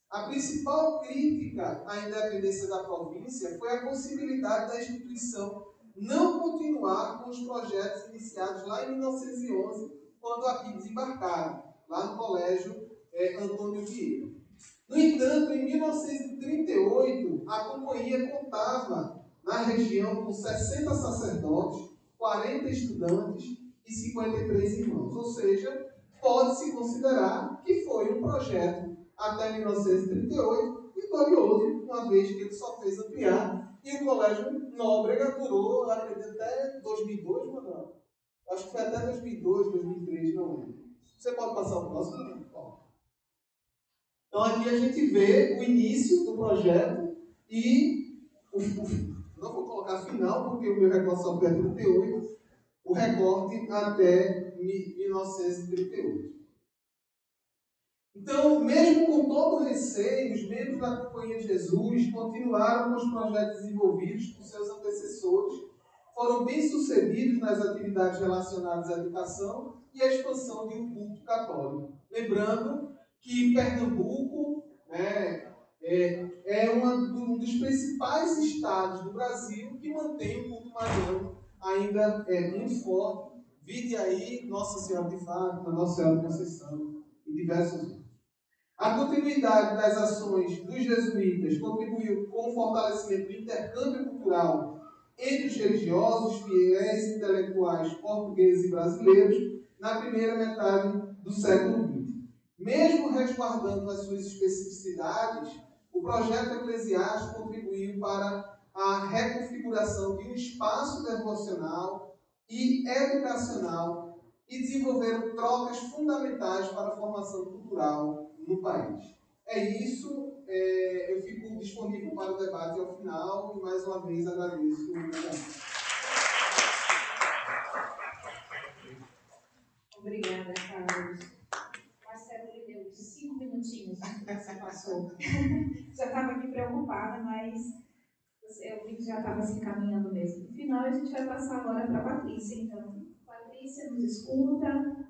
S5: A principal crítica à independência da província foi a possibilidade da instituição não continuar com os projetos iniciados lá em 1911, quando aqui desembarcaram, lá no Colégio Antônio Vieira. No entanto, em 1938, a companhia contava na região com 60 sacerdotes, 40 estudantes e 53 irmãos. Ou seja, pode-se considerar que foi um projeto até 1938 vitorioso, uma vez que ele só fez ampliar e o Colégio Nóbrega durou, acredito, até 2002, Manuel? Acho que foi até 2002, 2003, não lembro. Você pode passar o próximo? Então aqui a gente vê o início do projeto e não vou colocar final, porque o meu recorte só foi 38, o recorte até 1938. Então, mesmo com todo o receio, os membros da Companhia de Jesus continuaram com os projetos desenvolvidos por seus antecessores, foram bem-sucedidos nas atividades relacionadas à educação e à expansão de um culto católico. Lembrando que Pernambuco é um dos principais estados do Brasil que mantém o culto mariano ainda muito forte. Vide aí Nossa Senhora de Fátima, Nossa Senhora de Conceição e diversos outros. A continuidade das ações dos jesuítas contribuiu com o fortalecimento do intercâmbio cultural entre os religiosos, fiéis e intelectuais portugueses e brasileiros na primeira metade do século XX. Mesmo resguardando as suas especificidades, o projeto eclesiástico contribuiu para a reconfiguração de um espaço devocional e educacional e desenvolveram trocas fundamentais para a formação cultural no país. É isso, eu fico disponível para o debate ao final e mais uma vez agradeço o convite.
S2: Obrigada, Carlos. Marcelo me deu 5 minutinhos que você passou. Já estava aqui preocupada, mas eu vi que já estava se encaminhando mesmo. No final, a gente vai passar agora para a Patrícia. Então, Patrícia, nos escuta.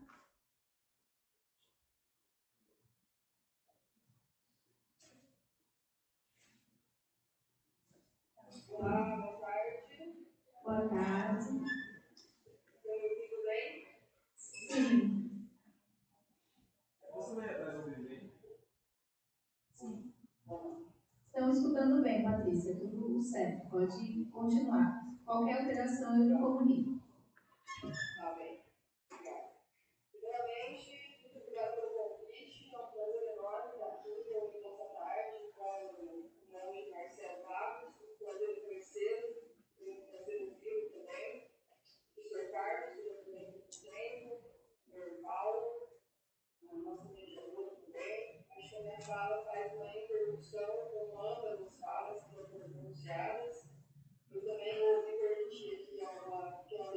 S6: Olá, boa tarde.
S2: Boa tarde.
S6: Tudo bem?
S2: Sim.
S4: Você vai atrás do bebê?
S2: Sim. Estão escutando bem, Patrícia. Tudo certo. Pode continuar. Qualquer alteração eu me comunico.
S6: Tá bem. Obrigada. Primeiramente, muito obrigada pelo convite. É um prazer enorme estar aqui reunido essa tarde com o meu amigo Marcelo Carlos. Um prazer em conhecê-lo. Um prazer em ouvi-lo também. O Sr. Carlos, o presidente do tempo, o Sr. Paulo, a nossa mediadora também. Acho que a minha fala faz uma introdução com ambas as falas que foram pronunciadas. Eu também vou me permitir aqui uma pequena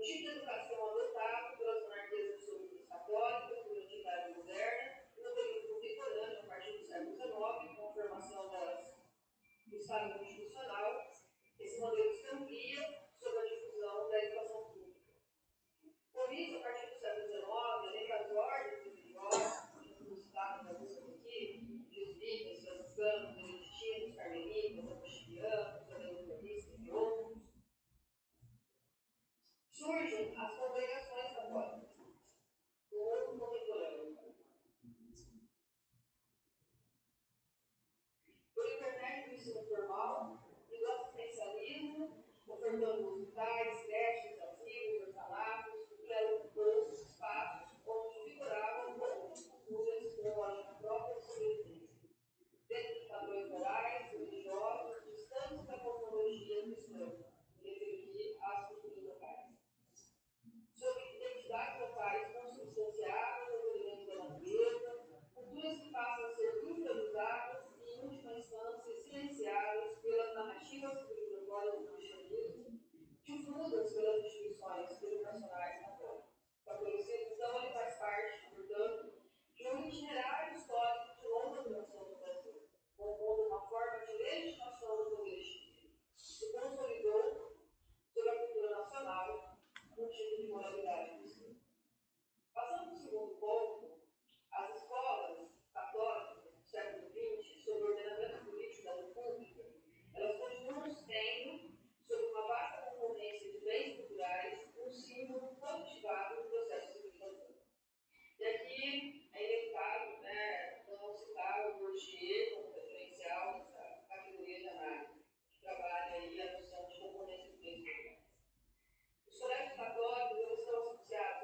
S6: tipo de educação adotado pelas monarquias absolutas católicas durante a Idade Moderna e no período contemporâneo, a partir do século XIX, com a formação do Estado Constitucional, esse modelo se amplia sob a difusão da educação pública. Por isso, a partir do século XIX, além das ordens religiosas, que citadas algumas aqui, jesuítas, franciscanos, beneditinos, carmelitas, agostinianos, dominicalistas e outros, surgem as congregações católicas, do mundo contemporâneo. Por intermédio do ensino formal e do assistencialismo, ofertando hospitais, creches, asilos, orfanatos, que eram bons espaços onde figuravam outras culturas com lógica própria de sobrevivência, dentro de padrões morais, religiosos, distantes da cosmologia cristã, me refiro aqui às culturas locais. Sobre identidades locais consubstanciadas aos elementos da natureza, culturas que passam a ser inferiorizadas e, em última instância, silenciadas pelas narrativas civilizatórias do cristianismo, difusas pelas instituições educacionais católicas. O catolicismo, então, ele faz parte, portanto, de um itinerário histórico de longa duração no Brasil, compondo uma forma de legitimação do poder civil. Se consolidou sobre a cultura nacional um tipo de moralidade cristã. Passando para o segundo ponto, as escolas católicas do século XX, sob o ordenamento político da República, elas continuam tendo, sob uma vasta concorrência de bens culturais, um símbolo positivado do processo civilizatório. E aqui é inevitável, não citar o Bourdieu como referencial dessa categoria de análise, que trabalha aí a noção de concorrência de bens culturais. Os colégios católicos eles estão associados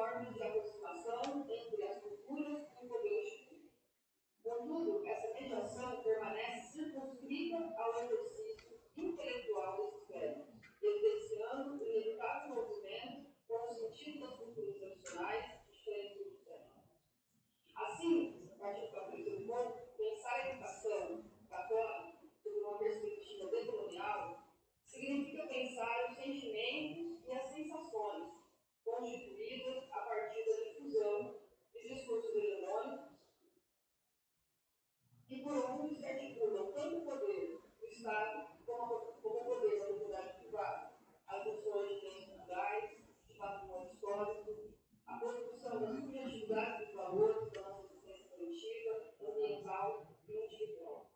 S6: formas de aproximação entre as culturas e o poder instituído. Contudo, essa mediação permanece circunscrita ao exercício intelectual desses verbos, evidenciando o inevitável movimento com o sentido das culturas tradicionais de diferentes grupos étnicos. Assim, partindo para o terceiro ponto, pensar a educação católica sob uma perspectiva decolonial significa pensar os sentimentos e as sensações constituídas a partir da difusão de discursos hegemônicos e por onde se articulam tanto o poder do Estado como o poder da propriedade privada, as noções de bens culturais, de patrimônio histórico, a construção das subjetividades dos valores da nossa existência coletiva, ambiental e individual.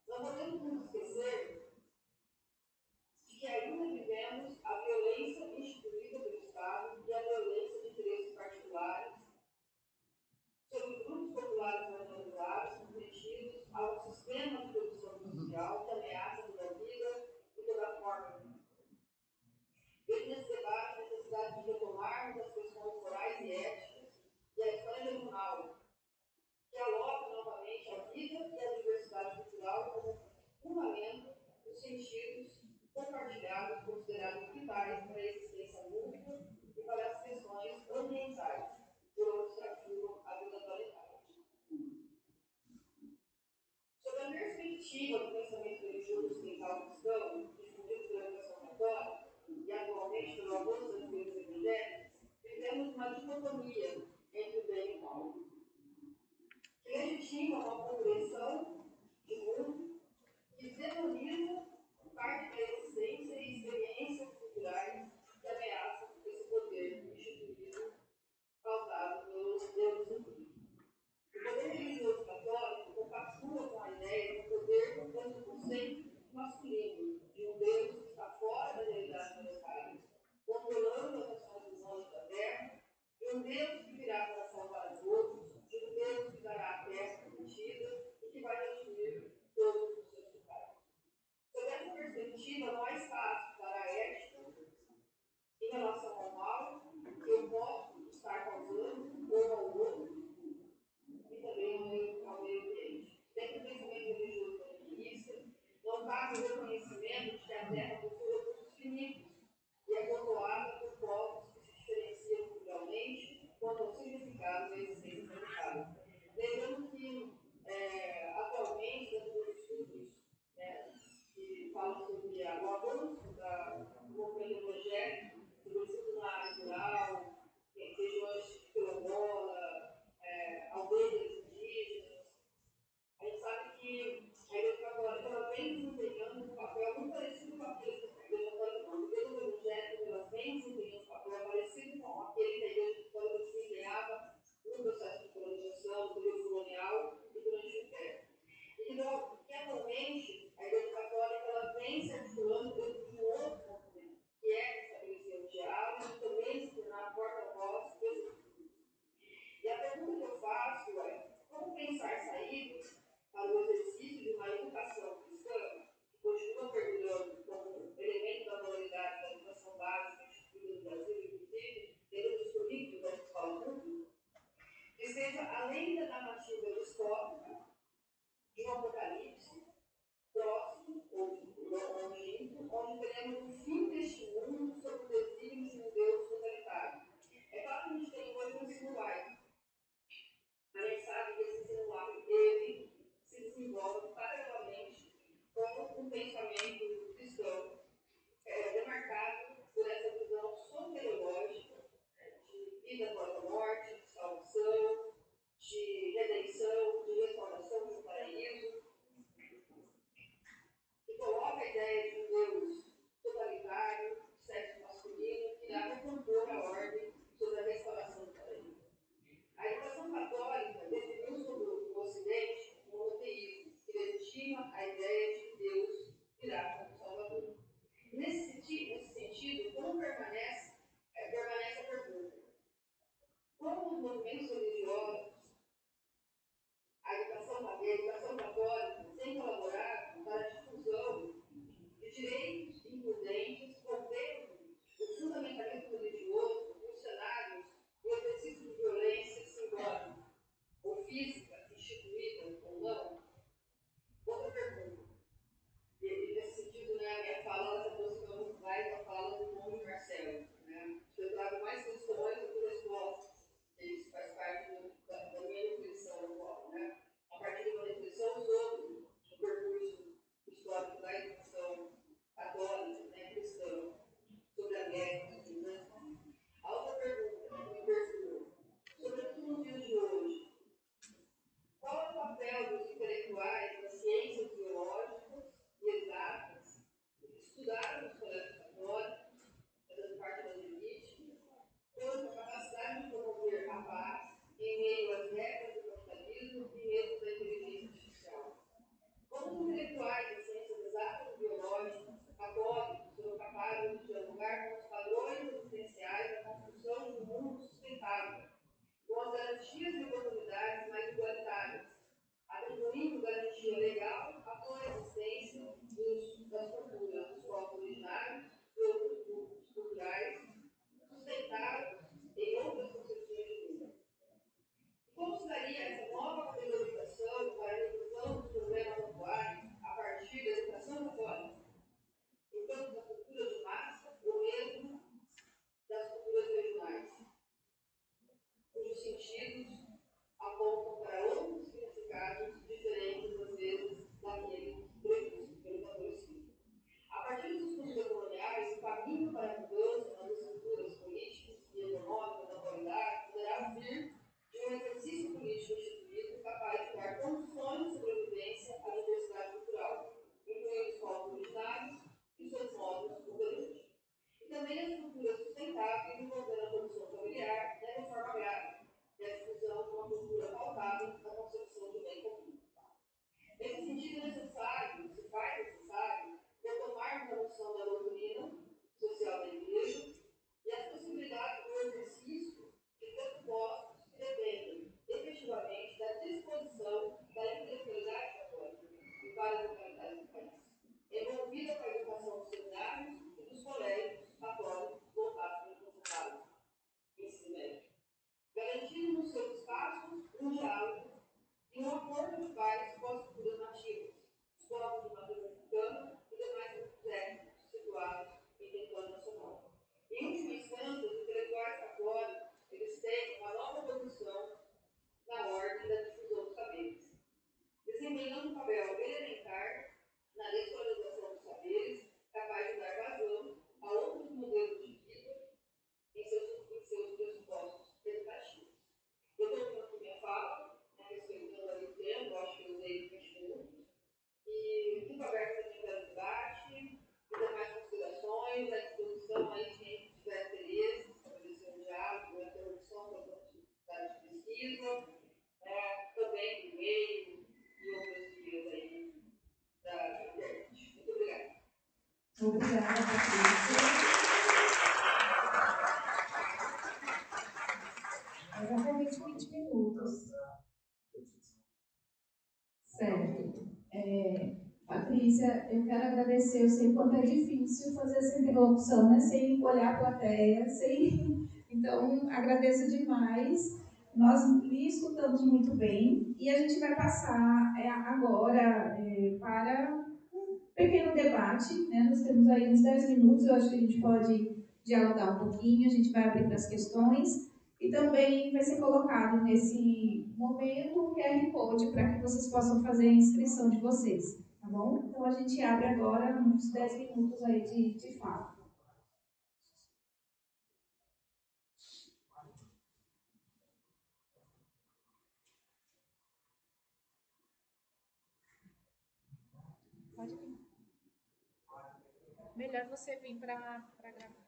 S6: Não podemos nos esquecer de que ainda vivemos a violência instituída pelo Estado e a violência de interesses particulares sobre grupos populares marginalizados, submetidos a um sistema de produção social que ameaça toda a vida e toda forma de vida. Vejo nesse debate a necessidade de retomarmos as questões morais e éticas e a história regional, que aloca novamente a vida e a diversidade cultural como fundamento dos sentidos compartilhados considerados vitais para a existência mútua e para as questões ambientais, por onde se atua a vida planetária. Sob a perspectiva do pensamento religioso ocidental cristão, difundido pela educação católica, e atualmente pelo avanço das igrejas evangélicas, vivemos uma dicotomia entre o bem e o mal, que legitima uma compreensão de mundo que demoniza parte da existência e experiências culturais que ameaçam esse poder instituído pautado pelos deuses antigos. O poder religioso católico compactua com a ideia do poder enquanto conceito masculino, de um Deus que está fora da realidade planetária, controlando as ações do mundo da Terra, e um Deus que virá sentidos apontam para outros significados diferentes, às vezes, daquele previsto pelo catolicismo. A partir dos estudos coloniais, o caminho para a mudança nas estruturas políticas e econômicas da atualidade poderá vir de um exercício político instituído capaz de dar condições de sobrevivência à diversidade cultural, incluindo os povos originários e seus modos operantes. E também a estrutura sustentável envolvendo a produção familiar e a reforma agrária, e a difusão de uma cultura pautada na concepção do bem comum. Nesse sentido, se faz necessário, retomarmos a noção da doutrina social da Igreja e as possibilidades do exercício de pressupostos que dependem efetivamente da disposição da intelectualidade católica em várias localidades do país, envolvida com a educação dos seminários e dos colégios católicos voltados para o professorado e ensino médio, garantindo nos seus espaços um diálogo e um acordo de pares com as culturas nativas, os povos de matriz africana e demais grupos étnicos situados em território nacional. Em última instância, os intelectuais católicos eles têm uma nova posição na ordem da difusão dos saberes, desempenhando um papel elementar na desvalorização dos saberes, capaz de dar vazão a outros modelos de vida em seus pressupostos educativos. Eu termino aqui minha fala, respeitando aí o tempo, acho que eu usei 20 minutos, e fico aberto também para o debate, e demais considerações, à disposição aí de quem tiver interesse, estabelecer um diálogo, a interrupção da atividade de pesquisa, também do e-mail e outras vias aí da internet. Muito obrigada.
S2: Obrigada, Patrícia. Exatamente 20 minutos. Certo. Patrícia, eu quero agradecer. Eu sei quanto é difícil fazer essa interlocução, né? Sem olhar a plateia, sem... Então, agradeço demais. Nós lhe escutamos muito bem e a gente vai passar agora para um pequeno debate, né? Nós temos aí uns 10 minutos, eu acho que a gente pode dialogar um pouquinho, a gente vai abrir para as questões. E também vai ser colocado nesse momento o QR Code para que vocês possam fazer a inscrição de vocês, tá bom? Então a gente abre agora uns 10 minutos aí de fala. Pode vir. Melhor você vir para gravar.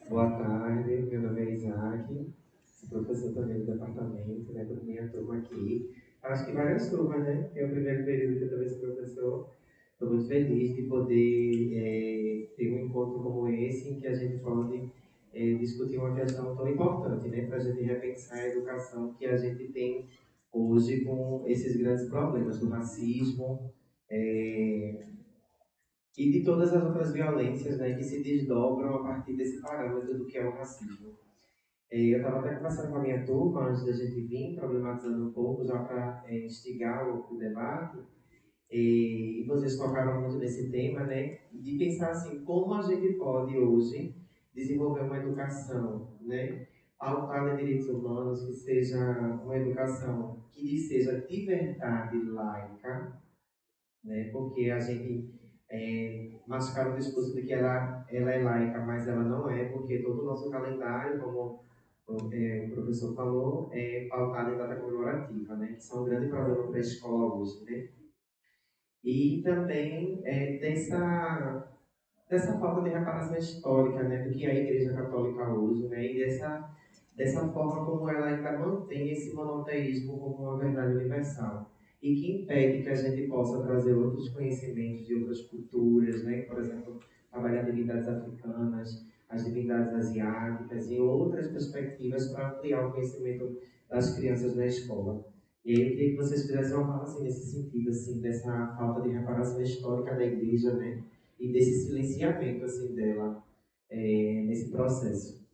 S7: Boa tarde, meu nome é Isaac, sou professor também do departamento, né, da minha turma aqui. Acho que várias turmas, né? É o primeiro período que eu também sou professor. Estou muito feliz de poder ter um encontro como esse, em que a gente pode discutir uma questão tão importante, né, para a gente repensar a educação que a gente tem hoje com esses grandes problemas do racismo, e de todas as outras violências, né, que se desdobram a partir desse parâmetro do que é o racismo. Eu estava até conversando com a minha turma antes da gente vir, problematizando um pouco já para instigar o debate, e vocês tocaram muito nesse tema, né, de pensar assim, como a gente pode hoje desenvolver uma educação, né, pautada em direitos humanos, que seja uma educação que seja de verdade laica, né, porque a gente mascara o discurso de que ela é laica, mas ela não é, porque todo o nosso calendário, como o professor falou, é pautado em data comemorativa, né, que são um grande problema para a escola hoje, né? E também dessa falta de reparação histórica, né, do que é a Igreja Católica hoje, né, e dessa forma como ela ainda mantém esse monoteísmo como uma verdade universal, e que impede que a gente possa trazer outros conhecimentos de outras culturas, né, por exemplo, trabalhar divindades africanas, as divindades asiáticas e outras perspectivas para ampliar o conhecimento das crianças na escola. E aí eu queria que vocês fizessem uma fala assim, nesse sentido, assim, dessa falta de reparação histórica da Igreja, né, e desse silenciamento assim, dela nesse processo.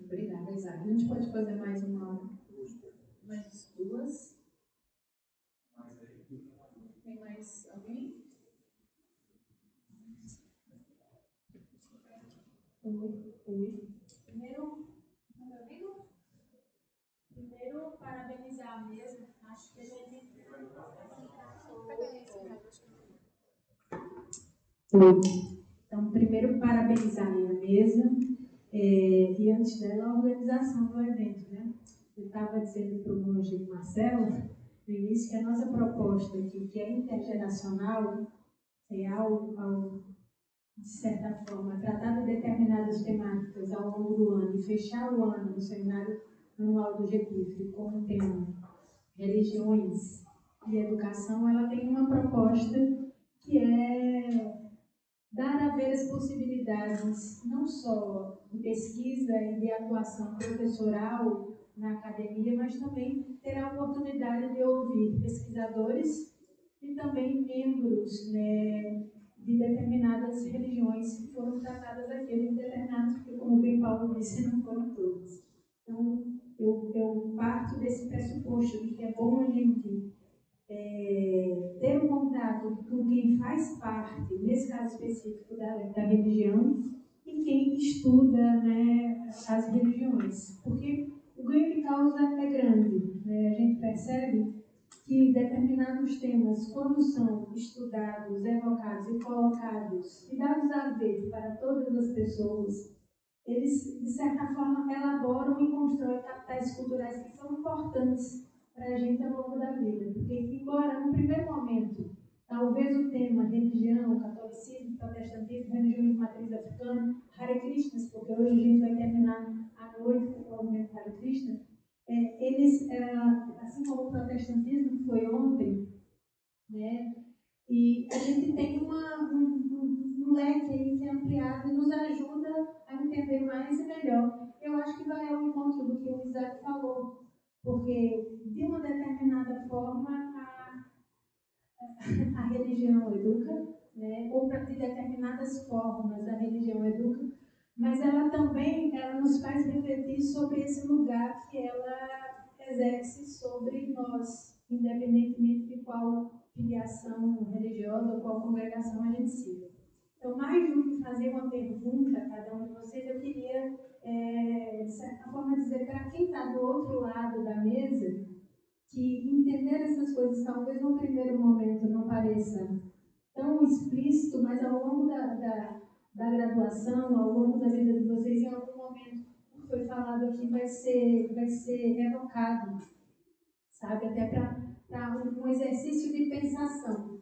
S2: Obrigada, Isaac. A gente pode fazer mais duas?
S8: Primeiro, parabenizar a mesa. Acho que a gente. Então, primeiro, parabenizar a minha mesa e antes dela, a organização do evento, né? Eu estava dizendo para o monge Marcelo, no início, que a nossa proposta aqui, que é intergeracional, é de certa forma, tratar de determinadas temáticas ao longo do ano e fechar o ano no seminário anual do GPIF com o tema religiões e educação, ela tem uma proposta que é dar a ver as possibilidades não só de pesquisa e de atuação professoral na academia, mas também ter a oportunidade de ouvir pesquisadores e também membros, né, de determinadas religiões que foram tratadas aqui, de determinados, porque, como bem Paulo disse, não foram todas. Então, eu parto desse pressuposto de que é bom a gente ter um contato com quem faz parte, nesse caso específico, da religião, e quem estuda, né, as religiões. Porque o ganho de causa é grande, né? A gente percebe que determinados temas, quando são estudados, evocados e colocados e dados a ver para todas as pessoas, eles, de certa forma, elaboram e constroem capitais culturais que são importantes para a gente ao longo da vida. Porque, embora, no primeiro momento, talvez o tema religião, catolicismo, protestantismo, religiões de matriz africana, Hare Krishnas, porque hoje a gente vai terminar a noite com o movimento Hare Krishna, eles, assim como o protestantismo, que foi ontem, né, e a gente tem um leque aí que é ampliado e nos ajuda a entender mais e melhor. Eu acho que vai ao encontro do que o Isaac falou, porque, de uma determinada forma, a religião educa, né, ou de determinadas formas a religião educa, mas ela também nos faz refletir sobre esse lugar que ela exerce sobre nós, independentemente de qual filiação religiosa ou qual congregação a gente siga. Então, mais do que fazer uma pergunta a cada um de vocês, eu queria, de certa forma, dizer para quem está do outro lado da mesa que entender essas coisas talvez no primeiro momento não pareça tão explícito, mas ao longo da graduação, ao longo da vida de vocês, em algum momento, o que foi falado aqui vai ser evocado, sabe? Até para um exercício de pensação.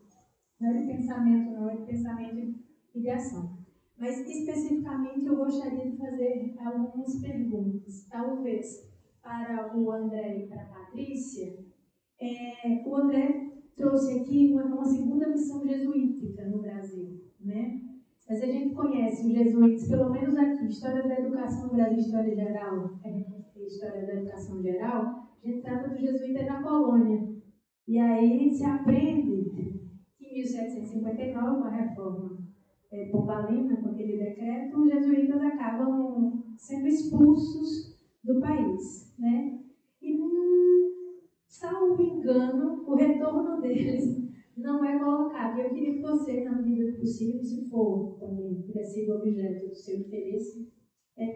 S8: Não é de pensamento, não, é de pensamento e de ação. Mas, especificamente, eu gostaria de fazer algumas perguntas. Talvez para o André e para a Patrícia. O André trouxe aqui uma segunda missão jesuítica no Brasil, né? Mas a gente conhece os jesuítas, pelo menos aqui, História da Educação no Brasil, História Geral, a gente tem História da Educação Geral, a gente trata dos jesuítas na colônia. E aí se aprende que em 1759, com a reforma pombalina, com aquele decreto, os jesuítas acabam sendo expulsos do país, né? E, salvo engano, o retorno deles não é colocado. Eu queria que você, na medida do possível, se for também tiver sido objeto do seu interesse,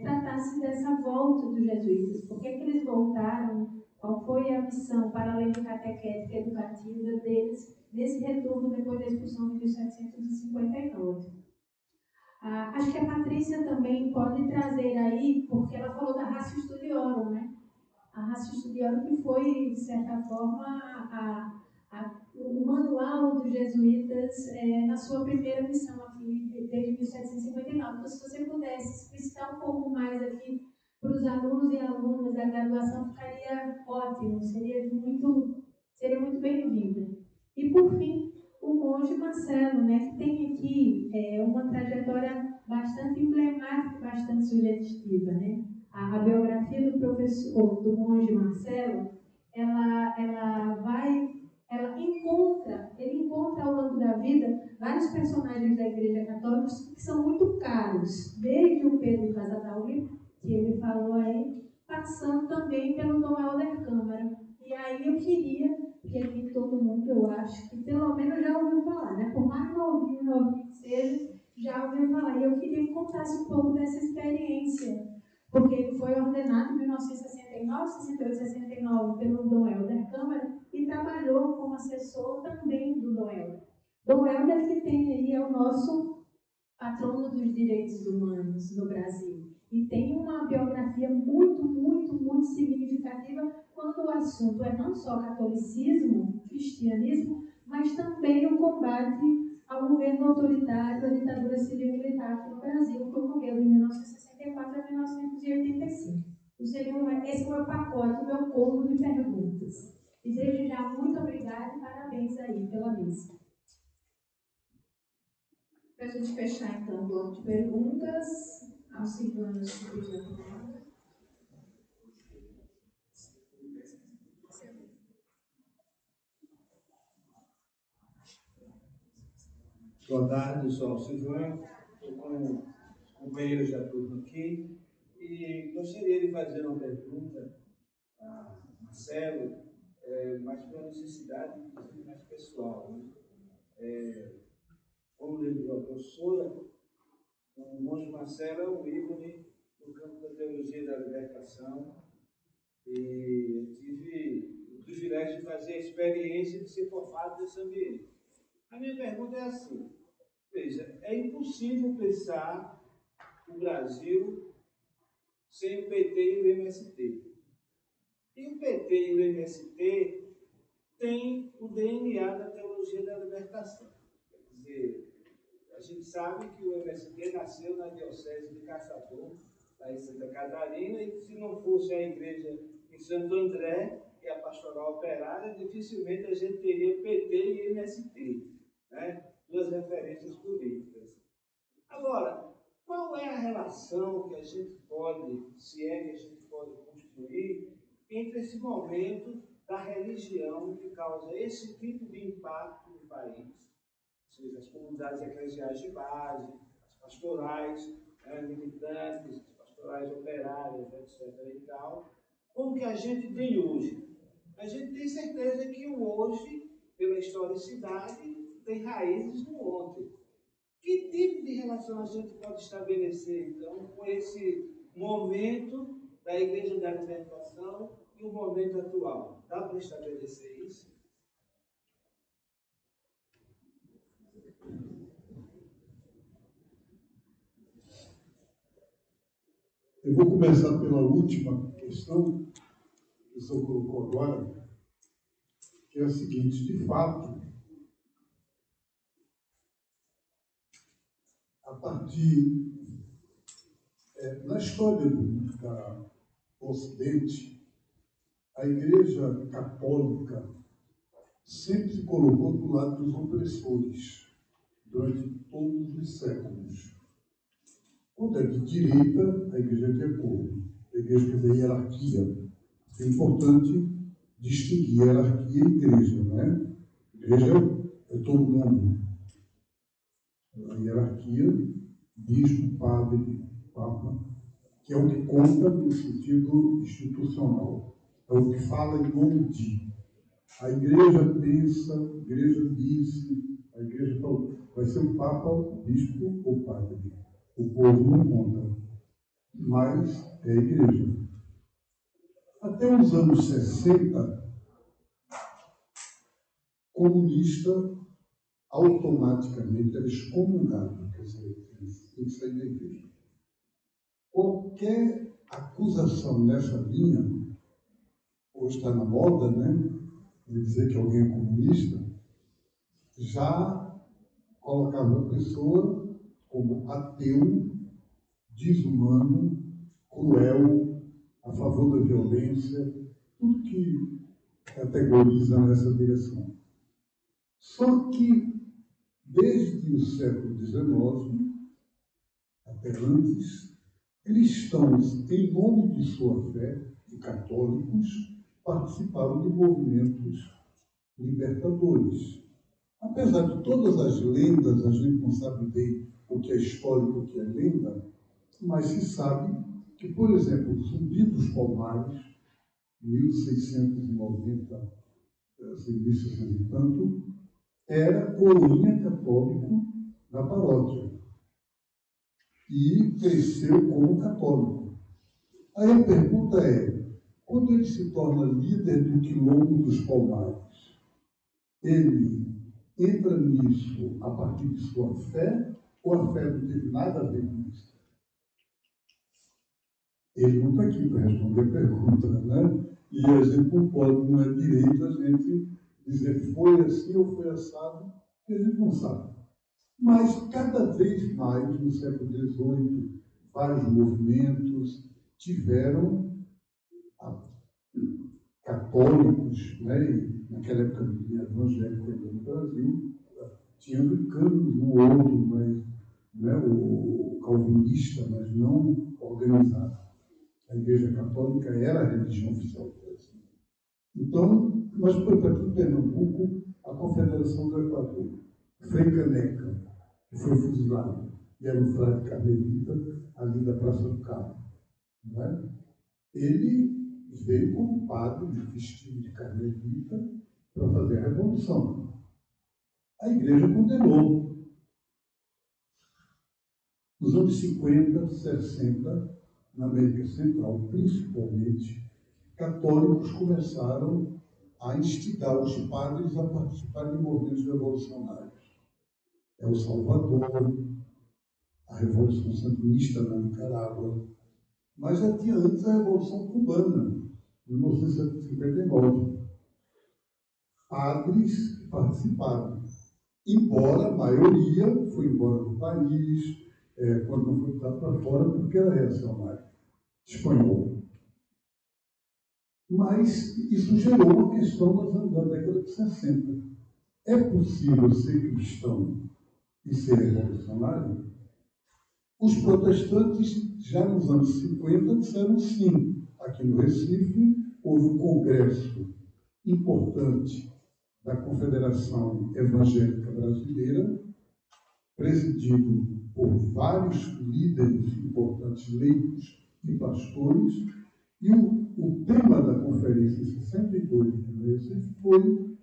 S8: tratasse dessa volta dos jesuítas. Por que eles voltaram? Qual foi a missão, para além de catequética e educativa, deles nesse retorno depois da expulsão de 1759? Acho que a Patrícia também pode trazer aí, porque ela falou da Ratio Studiorum, né? A Ratio Studiorum que foi, de certa forma, o manual dos jesuítas na sua primeira missão aqui, desde 1759. Então, se você pudesse explicitar um pouco mais aqui para os alunos e alunas da graduação, ficaria ótimo, seria muito bem-vinda. E, por fim, o monge Marcelo, né, que tem aqui uma trajetória bastante emblemática, bastante sugestiva, né? A biografia do professor, do monge Marcelo, ele encontra ao longo da vida vários personagens da Igreja Católica que são muito caros, desde o Pedro Casadauri, que ele falou aí, passando também pelo Dom Helder Câmara. E aí eu queria que aqui todo mundo, eu acho, que pelo menos já ouviu falar, né? Por mais novinho que seja, já Mundial veio falar. E eu queria que contasse um pouco dessa experiência, porque ele foi ordenado em 1969, 68, 69 pelo Dom Helder Câmara e trabalhou como assessor também do Dom Helder. Dom Helder, que tem aí, é o nosso patrono dos direitos humanos no Brasil. E tem uma biografia muito, muito, muito significativa quando o assunto é não só catolicismo, cristianismo, mas também o combate ao governo autoritário, à ditadura civil-militar aqui no Brasil, que ocorreu de 1964 a 1985. Esse é o meu pacote, o meu combo de perguntas. E desde já, muito obrigada e parabéns aí pela mesa.
S2: Para a gente fechar, então, o bloco de perguntas, aos Silvanos que pediram a palavra.
S9: Boa tarde, eu sou o Silvano, estou com os companheiros da turma aqui e gostaria de fazer uma pergunta a Marcelo, mas por necessidade mais pessoal. Né? Como lembrou a professora, o monge Marcelo é um ícone no campo da teologia da libertação e eu tive o privilégio de fazer a experiência de ser formado nesse ambiente. A minha pergunta é assim: veja, é impossível pensar o Brasil sem o PT e o MST. E o PT e o MST têm o DNA da teologia da libertação. Quer dizer, a gente sabe que o MST nasceu na diocese de Caçador, lá em Santa Catarina, e se não fosse a igreja em Santo André e a pastoral operária, dificilmente a gente teria PT e MST, né? Duas referências políticas. Agora, qual é a relação que a gente pode, se é que a gente pode construir entre esse momento da religião que causa esse tipo de impacto no país, ou seja, as comunidades eclesiais de base, as pastorais militantes, as pastorais operárias, etc. e tal, com o que a gente tem hoje? A gente tem certeza que o hoje, pela historicidade, tem raízes no ontem. Que tipo de relação a gente pode estabelecer, então, com esse momento da Igreja da Libertação e o momento atual? Dá para estabelecer isso?
S3: Eu vou começar pela última questão que o senhor colocou agora, que é a seguinte: de fato, a partir na história do Ocidente, a Igreja Católica sempre se colocou do lado dos opressores durante todos os séculos. Quando é de direita, a Igreja é de acordo. A Igreja quer dizer hierarquia. É importante distinguir hierarquia e igreja, né? Igreja é todo mundo. A hierarquia, bispo, padre, papa, que é o que conta no sentido institucional. É o que fala em nome de. A igreja pensa, a igreja disse, a igreja falou. Vai ser o papa, o bispo ou padre. O povo não conta, mas é a igreja. Até os anos 60, comunista automaticamente era excomungado, quer dizer, tem que sair da igreja. Qualquer acusação nessa linha, hoje está na moda, né? Dizer que alguém é comunista, já colocava a pessoa como ateu, desumano, cruel, a favor da violência, tudo que categoriza nessa direção. Só que, desde o século XIX, até antes, cristãos, em nome de sua fé, e católicos, participaram de movimentos libertadores. Apesar de todas as lendas, a gente não sabe bem o que é histórico e o que é lenda, mas se sabe que, por exemplo, Zumbi dos Palmares, 1690, 1600 e tanto, era coroinha católico da paróquia. e cresceu como católico. Aí a pergunta é, quando ele se torna líder do Quilombo dos Palmares, ele entra nisso a partir de sua fé, ou a fé não teve nada a ver com isso? Ele não está aqui para responder a pergunta, né? E a gente não pode, não é direito a gente dizer foi assim ou foi assado, porque a gente não sabe. Mas cada vez mais, no século XVIII, vários movimentos tiveram católicos, né? E naquela época evangélica no Brasil, tinha anglicanos no outro, mas né, o calvinista, mas não organizado. A Igreja Católica era a religião oficial do Brasil. Então, nós foi para aqui em Pernambuco a Confederação do Equador, Frei Caneca, que foi fuzilado, e era um frade carmelita ali da Praça do Cabo. Né? Ele veio como padre, vestido de carmelita, para fazer a revolução. A igreja condenou. Nos anos 50, 60, na América Central, principalmente, católicos começaram a instigar os padres a participar de movimentos revolucionários. É o Salvador, a Revolução Sandinista na Nicarágua, mas já tinha antes a Revolução Cubana, em 1959. Padres que participaram, embora a maioria foi embora do país, quando não foi para fora, porque era reacionário, espanhol. Mas isso gerou uma questão da década de 60. É possível ser cristão e ser revolucionário? Os protestantes, já nos anos 50, disseram sim. Aqui no Recife, houve um congresso importante da Confederação Evangélica Brasileira, presidido por vários líderes importantes, leigos e pastores, e o tema da conferência em 62 no Recife foi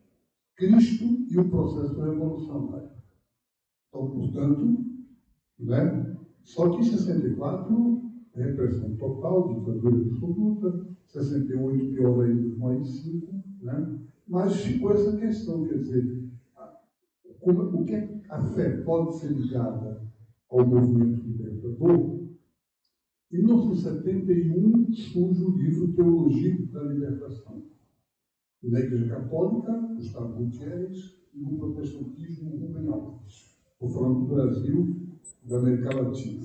S3: Cristo e o processo revolucionário. Então, portanto, né? Só que em 64, repressão total, ditadura absoluta, 68, pior ainda, com AI-5, né? Mas ficou essa questão, quer dizer, o que a fé pode ser ligada ao movimento libertador? Em 1971 surge o livro Teologia da Libertação. Na Igreja Católica, Gustavo Gutierrez, e no protestantismo, Rubem Alves. Estou falando do Brasil, da América Latina.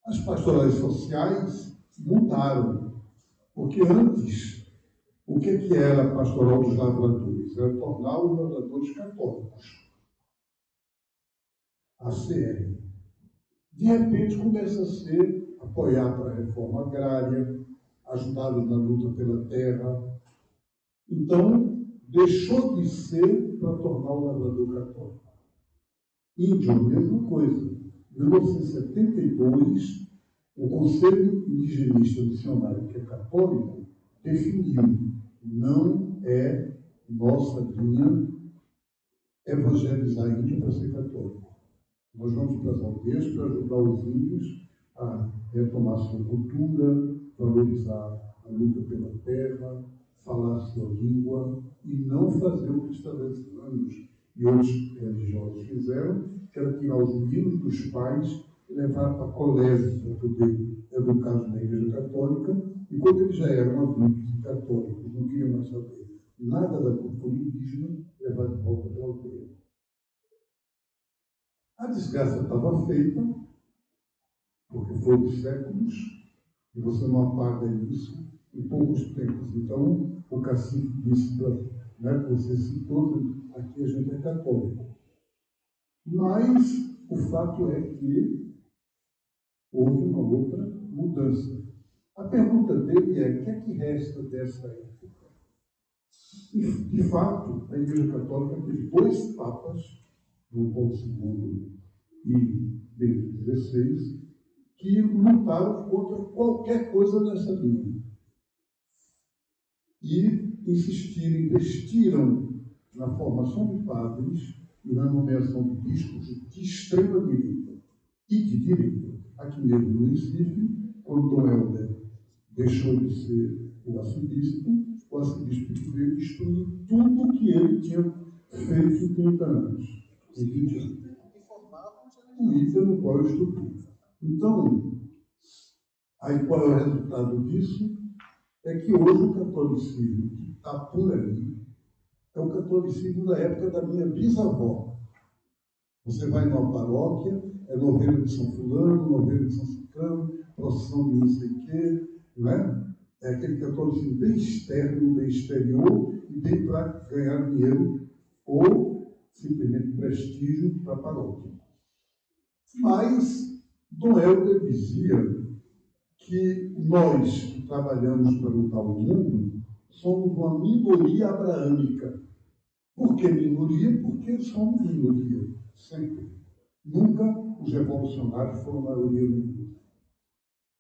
S3: As pastorais sociais mudaram, porque antes, o que era a pastoral dos lavradores? Era tornar os lavradores católicos. A CR. De repente, começa a ser apoiar para a reforma agrária, ajudado na luta pela terra. Então, deixou de ser para tornar o lavrador católico. Índio, a mesma coisa. Em 1972, o Conselho Indigenista Missionário, que é católico, definiu: não é nossa linha evangelizar índio para ser católico. Nós vamos para as aldeias para ajudar os índios a retomar sua cultura, valorizar a luta pela terra, falar sua língua e não fazer o que os salesianos e outros religiosos fizeram, que era tirar os meninos dos pais e levar para colégio para poder educar na Igreja Católica, e quando eles já eram adultos e católicos, não queriam mais saber nada da cultura indígena, levar de volta para a aldeia. A desgraça estava feita, porque foram séculos, e você não apaga isso em poucos tempos. Então, o cacique disse, né, você citou, aqui a gente é católico. Mas o fato é que houve uma outra mudança. A pergunta dele é: o que é que resta dessa época? E, de fato, a Igreja Católica teve 2 papas, João Paulo II e Bento XVI, que lutaram contra qualquer coisa nessa linha. E investiram na formação de padres e na nomeação de bispos de extrema direita e de direita. aqui mesmo no Recife, quando Dom Helder deixou de ser o arcebispo veio destruir tudo que ele tinha feito em 30 anos, em 20 anos. O item no qual eu estudei. Então, aí qual é o resultado disso? É que hoje o catolicismo que está por aí é o catolicismo da época da minha bisavó. Você vai numa paróquia, é novena de São Fulano, novena de São Ciclano, procissão de não sei o quê, não é? É aquele catolicismo bem externo, bem exterior, e bem para ganhar dinheiro ou simplesmente prestígio para a paróquia. Mas Dom Helder dizia que nós que trabalhamos para lutar o mundo somos uma minoria abraâmica. Por que minoria? Porque somos minoria, sempre. Nunca os revolucionários foram maioria no mundo.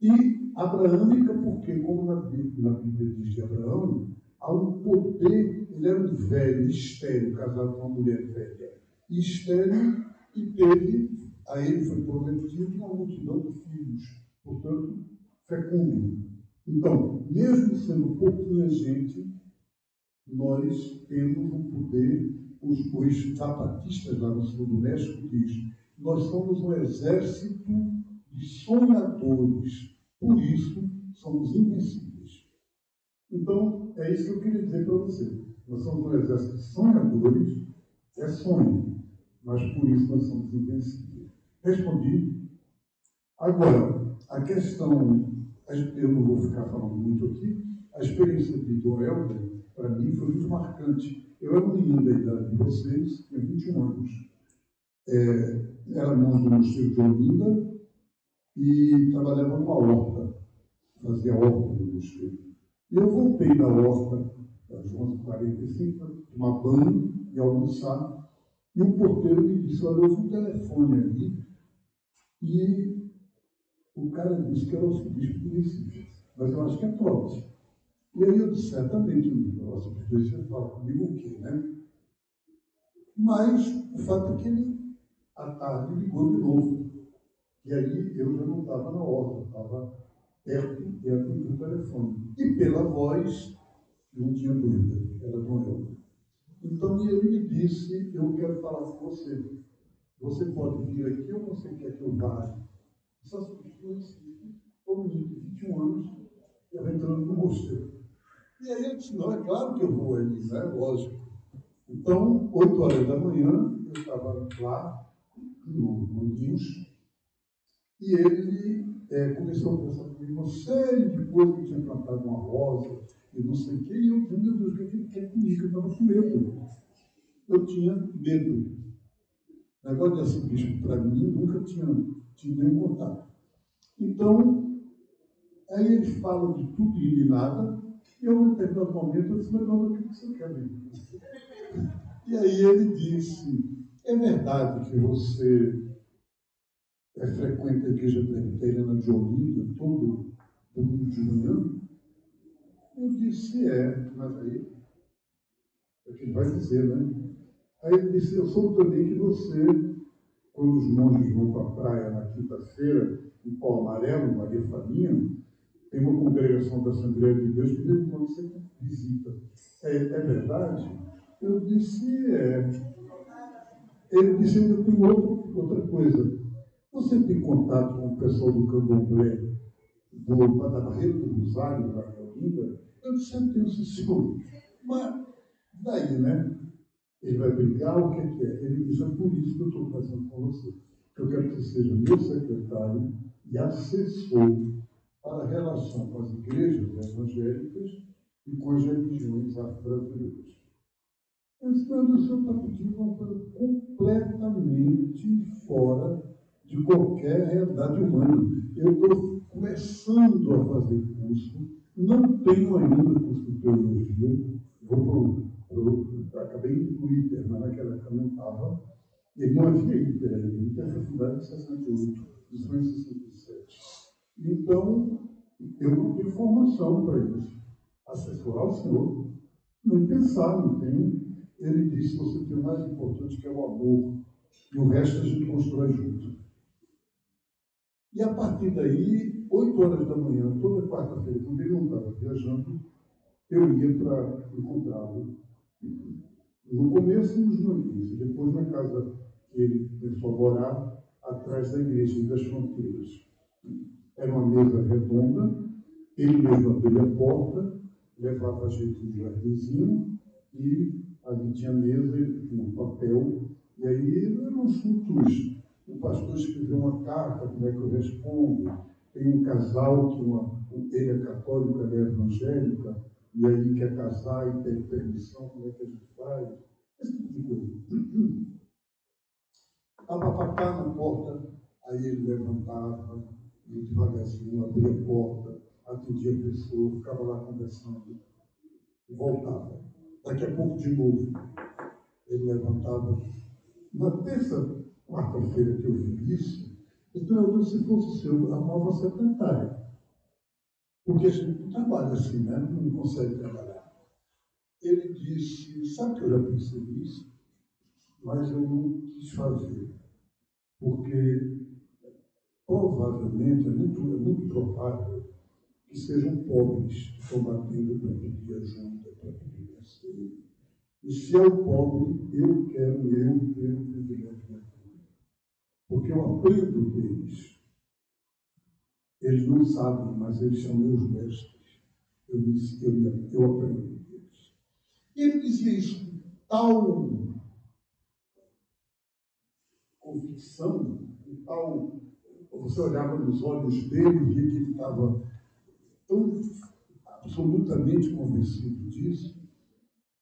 S3: E abraâmica porque, como na Bíblia diz de Abraão, há um poder, ele era um velho, estéril, casado com uma mulher velha, e estéril, e teve, a ele foi prometido uma multidão de filhos, portanto, fecundo. Então, mesmo sendo pouquinha gente, nós temos um poder, os zapatistas lá no sul do México diz, nós somos um exército de sonhadores, por isso somos invencíveis. Então, é isso que eu queria dizer para você. Nós somos um exército de sonhadores, é sonho, mas por isso nós somos invencíveis. Respondi. Agora, a questão, eu não vou ficar falando muito aqui, a experiência de Dom Helder, para mim, foi muito marcante. Eu era um menino da idade de vocês, tinha 21 anos. Era monge do mosteiro de Olinda e trabalhava numa horta, fazia horta no mosteiro. E eu voltei da horta, às 11h45, para tomar banho e almoçar, e o porteiro me disse, olha, houve um telefone ali, e o cara disse que era o arcebispo do Recife, mas eu acho que é trote. E aí eu disse, certamente, o arcebispo do Recife fala comigo o quê, né? Mas o fato é que ele, à tarde, ligou de novo. E aí eu já não estava na horta, estava perto e atendi o telefone. E pela voz, não tinha dúvida, era Dom Helder. Então ele me disse, eu quero falar com você. Você pode vir aqui ou você quer que eu vá? Só se for menino de 21 anos, eu entrando no mosteiro. E aí eu disse, não, é claro que eu vou ali, né? Lógico. Então, 8 horas da manhã, eu estava lá, no News, e ele começou a conversar comigo uma série de coisas que tinha plantado uma rosa, e não sei o quê, e eu disse, meu Deus, o que ele quer comigo? Eu estava com medo. Eu tinha medo. O negócio de arcebispo, para mim, nunca tinha tido nenhum contato. Então, aí eles falam de tudo e de nada, e eu, em determinado momento, eu disse, mas o que você quer mesmo? E aí ele disse, é verdade que você frequenta a igreja presbiteriana de Olinda todo domingo de manhã? Eu disse, mas aí é que ele vai dizer, né? Aí ele disse, eu soube também que você, quando os monges vão para a praia na quinta-feira, em Pau Amarelo, Maria Farinha, tem uma congregação da Assembleia de Deus que de vez em quando você visita. É verdade? Eu disse, Ele disse, ainda tem outra coisa. Você tem contato com o pessoal do Candomblé, da Barreira do Rosário, da Olinda? Eu disse, eu tenho, senhor. Mas, daí, né? Ele vai brigar, o que é? Ele disse, é por isso que eu estou conversando com você. Que eu quero que você seja meu secretário e assessor para a relação com as igrejas evangélicas e com as religiões afro-brasileiras. Eu disse, o senhor está pedindo uma coisa completamente fora de qualquer realidade humana. Eu estou começando a fazer curso, não tenho ainda curso de teologia, acabei de incluir ITER, mas naquela época não estava, e não havia ITER ainda, o ITER foi fundado em 68, isso foi em 67. Então, eu não tenho formação para isso. Assessorar o senhor, nem pensar, não tenho. Ele disse, você tem o mais importante que é o amor, e o resto a gente constrói junto. E a partir daí, 8 horas da manhã, toda quarta-feira, quando ele não estava viajando, eu ia para encontrá-lo. No começo, nos início, depois na casa que ele começou a morar, atrás da igreja das fronteiras. Era uma mesa redonda, ele mesmo abria a porta, levava a gente no jardinzinho e ali tinha mesa, tinha um papel, e aí eram assuntos. O pastor escreveu uma carta, como é que eu respondo? Tem um casal que ele é católico, ela é evangélica, e aí quer casar e tem permissão, como é que a gente faz? Esse tipo de coisa. Estava papá na porta, aí ele levantava, e devagarzinho abria a porta, atendia a pessoa, ficava lá conversando, e voltava. Daqui a pouco, de novo, ele levantava. Na terça, quarta-feira que eu vi isso, então eu disse, se fosse a nova secretária. Porque a gente não trabalha assim, né? Não consegue trabalhar. Ele disse, sabe que eu já pensei nisso, mas eu não quis fazer. Porque provavelmente, é muito provável que sejam pobres que estão batendo para pedir ajuda, para pedir conselho. E se é o pobre, eu quero ter o privilégio de atender. Porque eu aprendo deles. Eles não sabem, mas eles são meus mestres. Eu aprendo deles. E ele dizia isso com tal convicção, com tal. Você olhava nos olhos dele e via que ele estava tão absolutamente convencido disso,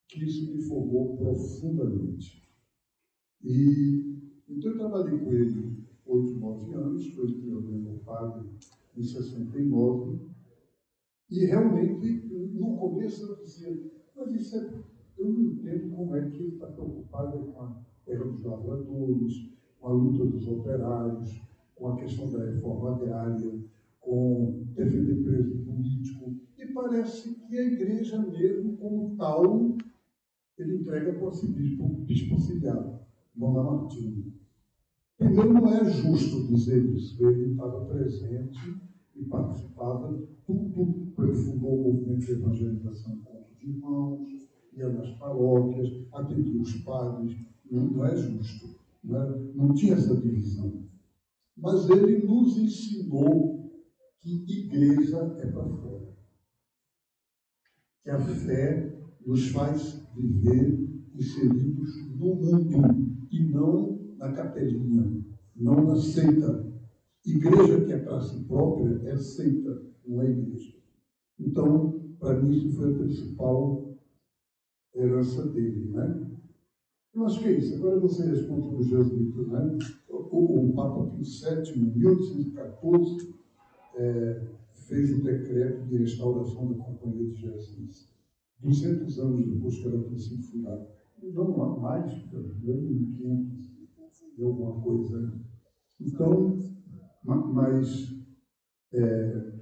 S3: que isso me formou profundamente. E então eu trabalhei com ele 8, 9 anos, foi ele que me ordenou padre em 69, e realmente, no começo eu dizia, mas isso eu não entendo como é que ele está preocupado com a terra dos lavradores, com a luta dos operários, com a questão da reforma agrária, com defender preso político, e parece que a igreja mesmo, como tal, ele entrega para o bispo auxiliar, Dona Martina. Primeiro, não é justo dizer isso, ele estava presente e participava, tudo, ele fundou o movimento de evangelização Encontro de Irmãos, ia nas paróquias, atendia os padres, não é justo, não tinha essa divisão. Mas ele nos ensinou que igreja é para fora. Que a fé nos faz viver inseridos no mundo e não na capelinha, não na seita. Igreja que é para si própria é seita, não é igreja. Então, para mim, isso foi a principal herança dele, né? Eu acho que é isso. Agora você responde para os jesuítas, né? O Papa Pio VII, em 1814, fez o decreto de restauração da Companhia de Jesus. 200 anos depois que ela tinha sido fundada. Não há mais, 1500 e alguma coisa. Então, mas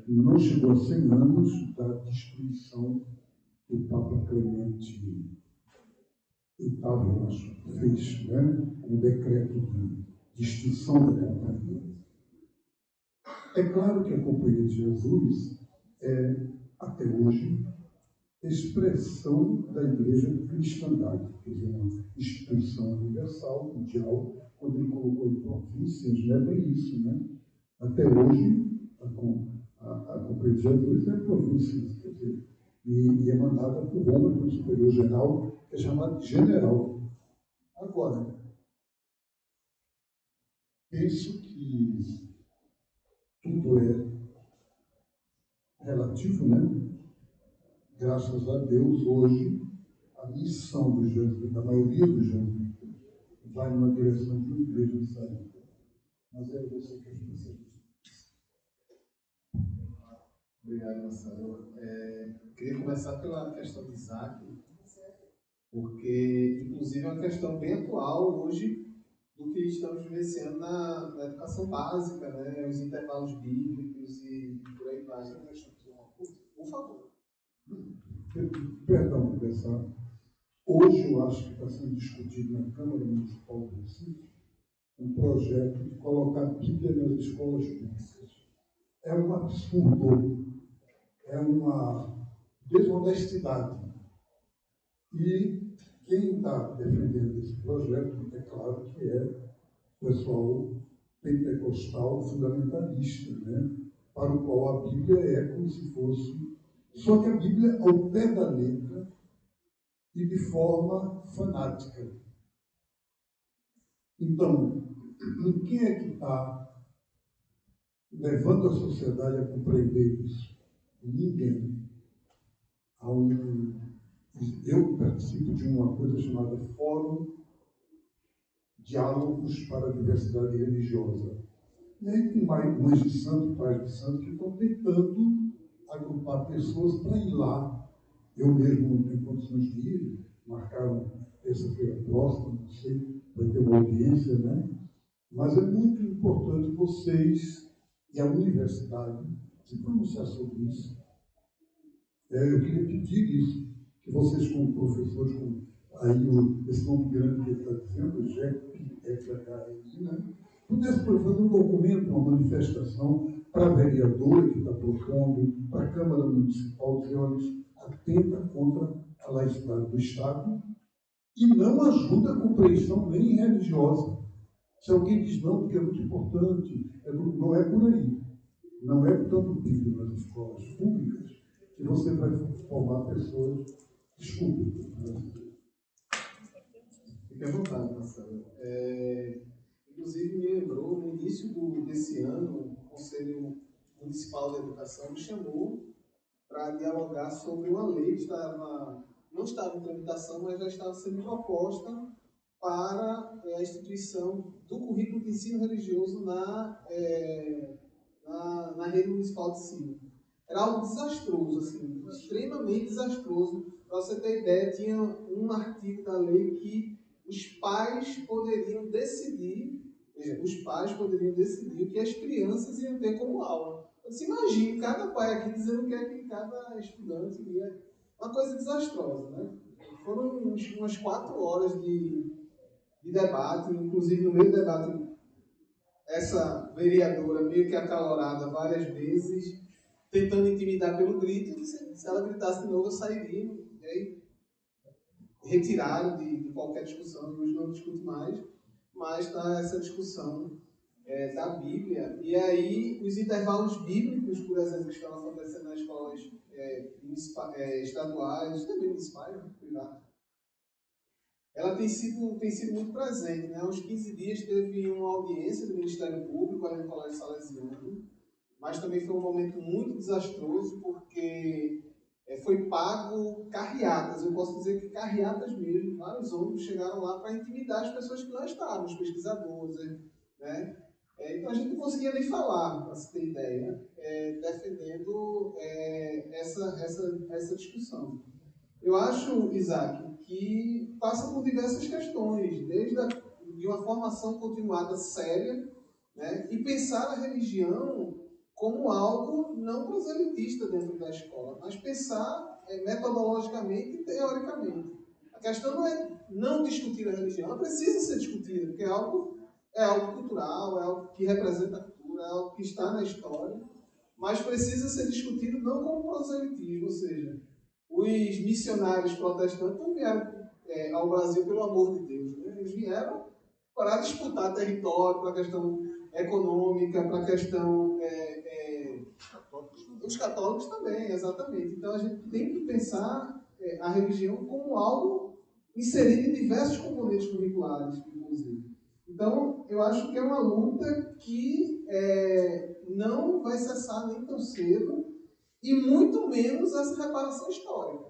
S3: não chegou a 100 anos da destruição que o Papa Clemente VIII, eu acho, fez, né? Um decreto de extinção da companhia. É claro que a Companhia de Jesus é, até hoje, expressão da Igreja Cristandade, quer dizer, uma instituição universal, mundial, quando ele colocou em províncias, não é bem isso, né? Até hoje, a Companhia de Jesus é província, quer dizer, e é mandada por Roma, pelo superior geral, que é chamado de general. Agora, penso que tudo é relativo, né? Graças a Deus, hoje, a missão dos jesuítas, da maioria dos jesuítas, vai numa direção de uma igreja de saúde. Mas é você que é especialista.
S4: Obrigado, Marcelo. Queria começar pela questão de Isaac, porque, inclusive, é uma questão bem atual hoje do que estamos vivenciando na educação básica, né? Os intervalos bíblicos e por aí vai. Por favor.
S3: Perdão, pessoal. Hoje eu acho que está sendo discutido na Câmara Municipal do Recife um projeto de colocar a Bíblia nas escolas públicas. É um absurdo, é uma desonestidade. E quem está defendendo esse projeto, é claro que é o pessoal pentecostal fundamentalista, né? Para o qual a Bíblia é como se fosse... Só que a Bíblia ao pé da letra e de forma fanática. Então, quem é que está levando a sociedade a compreender isso? Ninguém. Eu participo de uma coisa chamada Fórum Diálogos para a Diversidade Religiosa. E aí tem mães de santo, pais de santo, que estão tentando agrupar pessoas para ir lá. Eu mesmo não tenho condições de ir, marcaram terça-feira próxima, não sei, vai ter uma audiência, né? Mas é muito importante vocês e a universidade se pronunciar sobre isso. Eu queria pedir isso, que vocês, como professores, esse nome grande que ele está dizendo, o GEP, né? Pudesse fazer um documento, uma manifestação para a vereadora que está propondo, para a Câmara Municipal, dizer, olha, atenta contra a laicidade do Estado e não ajuda a compreensão nem religiosa. Se alguém diz não, porque é muito importante, não é por aí. Não é tanto Bíblia nas escolas públicas que você vai formar pessoas. Desculpe.
S5: Fique à vontade, Marcelo. Inclusive, me lembrou, no início desse ano, o Conselho Municipal de Educação me chamou para dialogar sobre uma lei que não estava em tramitação, mas já estava sendo proposta para a instituição do currículo de ensino religioso na rede municipal de ensino. Era algo desastroso, assim, extremamente desastroso. Para você ter ideia, tinha um artigo da lei que os pais poderiam decidir o que as crianças iam ter como aula. Você imagina, cada pai aqui dizendo o que é que cada estudante ia. Uma coisa desastrosa, né? Foram umas 4 horas de debate, inclusive no meio do debate, essa vereadora meio que acalorada várias vezes, tentando intimidar pelo grito, se ela gritasse de novo eu sairia. E aí retiraram de qualquer discussão, e hoje não discute mais, mas está essa discussão da Bíblia. E aí os intervalos bíblicos, por exemplo, que estão acontecendo nas escolas estaduais, também municipais, privadas, ela tem sido muito presente, né? Há uns 15 dias teve uma audiência do Ministério Público ali no Colégio Salesiano, mas também foi um momento muito desastroso, porque foi pago carreatas, eu posso dizer que carreatas mesmo, vários ônibus chegaram lá para intimidar as pessoas que lá estavam, os pesquisadores, né? Então a gente não conseguia nem falar, para se ter ideia, defendendo essa discussão. Eu acho, Isaac, que passa por diversas questões, desde de uma formação continuada séria, né, e pensar a religião como algo não proselitista dentro da escola, mas pensar metodologicamente e teoricamente. A questão não é não discutir a religião, ela precisa ser discutida, porque é algo cultural, é algo que representa a cultura, é algo que está na história, mas precisa ser discutido não como proselitismo, ou seja, os missionários protestantes não vieram ao Brasil pelo amor de Deus, né? Eles vieram para disputar território, para a questão econômica, para a questão... os católicos também, exatamente. Então a gente tem que pensar a religião como algo inserido em diversos componentes curriculares, inclusive. Então, eu acho que é uma luta que não vai cessar nem tão cedo, e muito menos essa reparação histórica.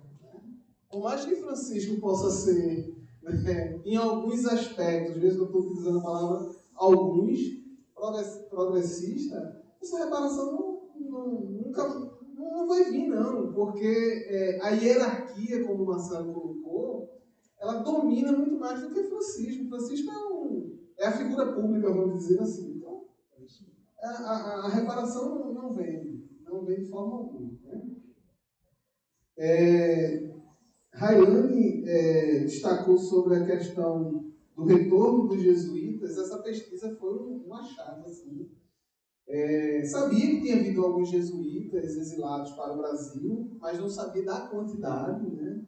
S5: Por mais que Francisco possa ser, em alguns aspectos, às vezes eu estou utilizando a palavra alguns, progressista, essa reparação nunca não vai vir, não, porque a hierarquia, como o Marcelo colocou, ela domina muito mais do que Francisco. Francisco é a figura pública, vamos dizer assim. Então, a reparação não vem de forma alguma. Né? Railane destacou sobre a questão do retorno dos jesuítas, essa pesquisa foi um achado, assim. Sabia que tinha havido alguns jesuítas exilados para o Brasil, mas não sabia da quantidade, né?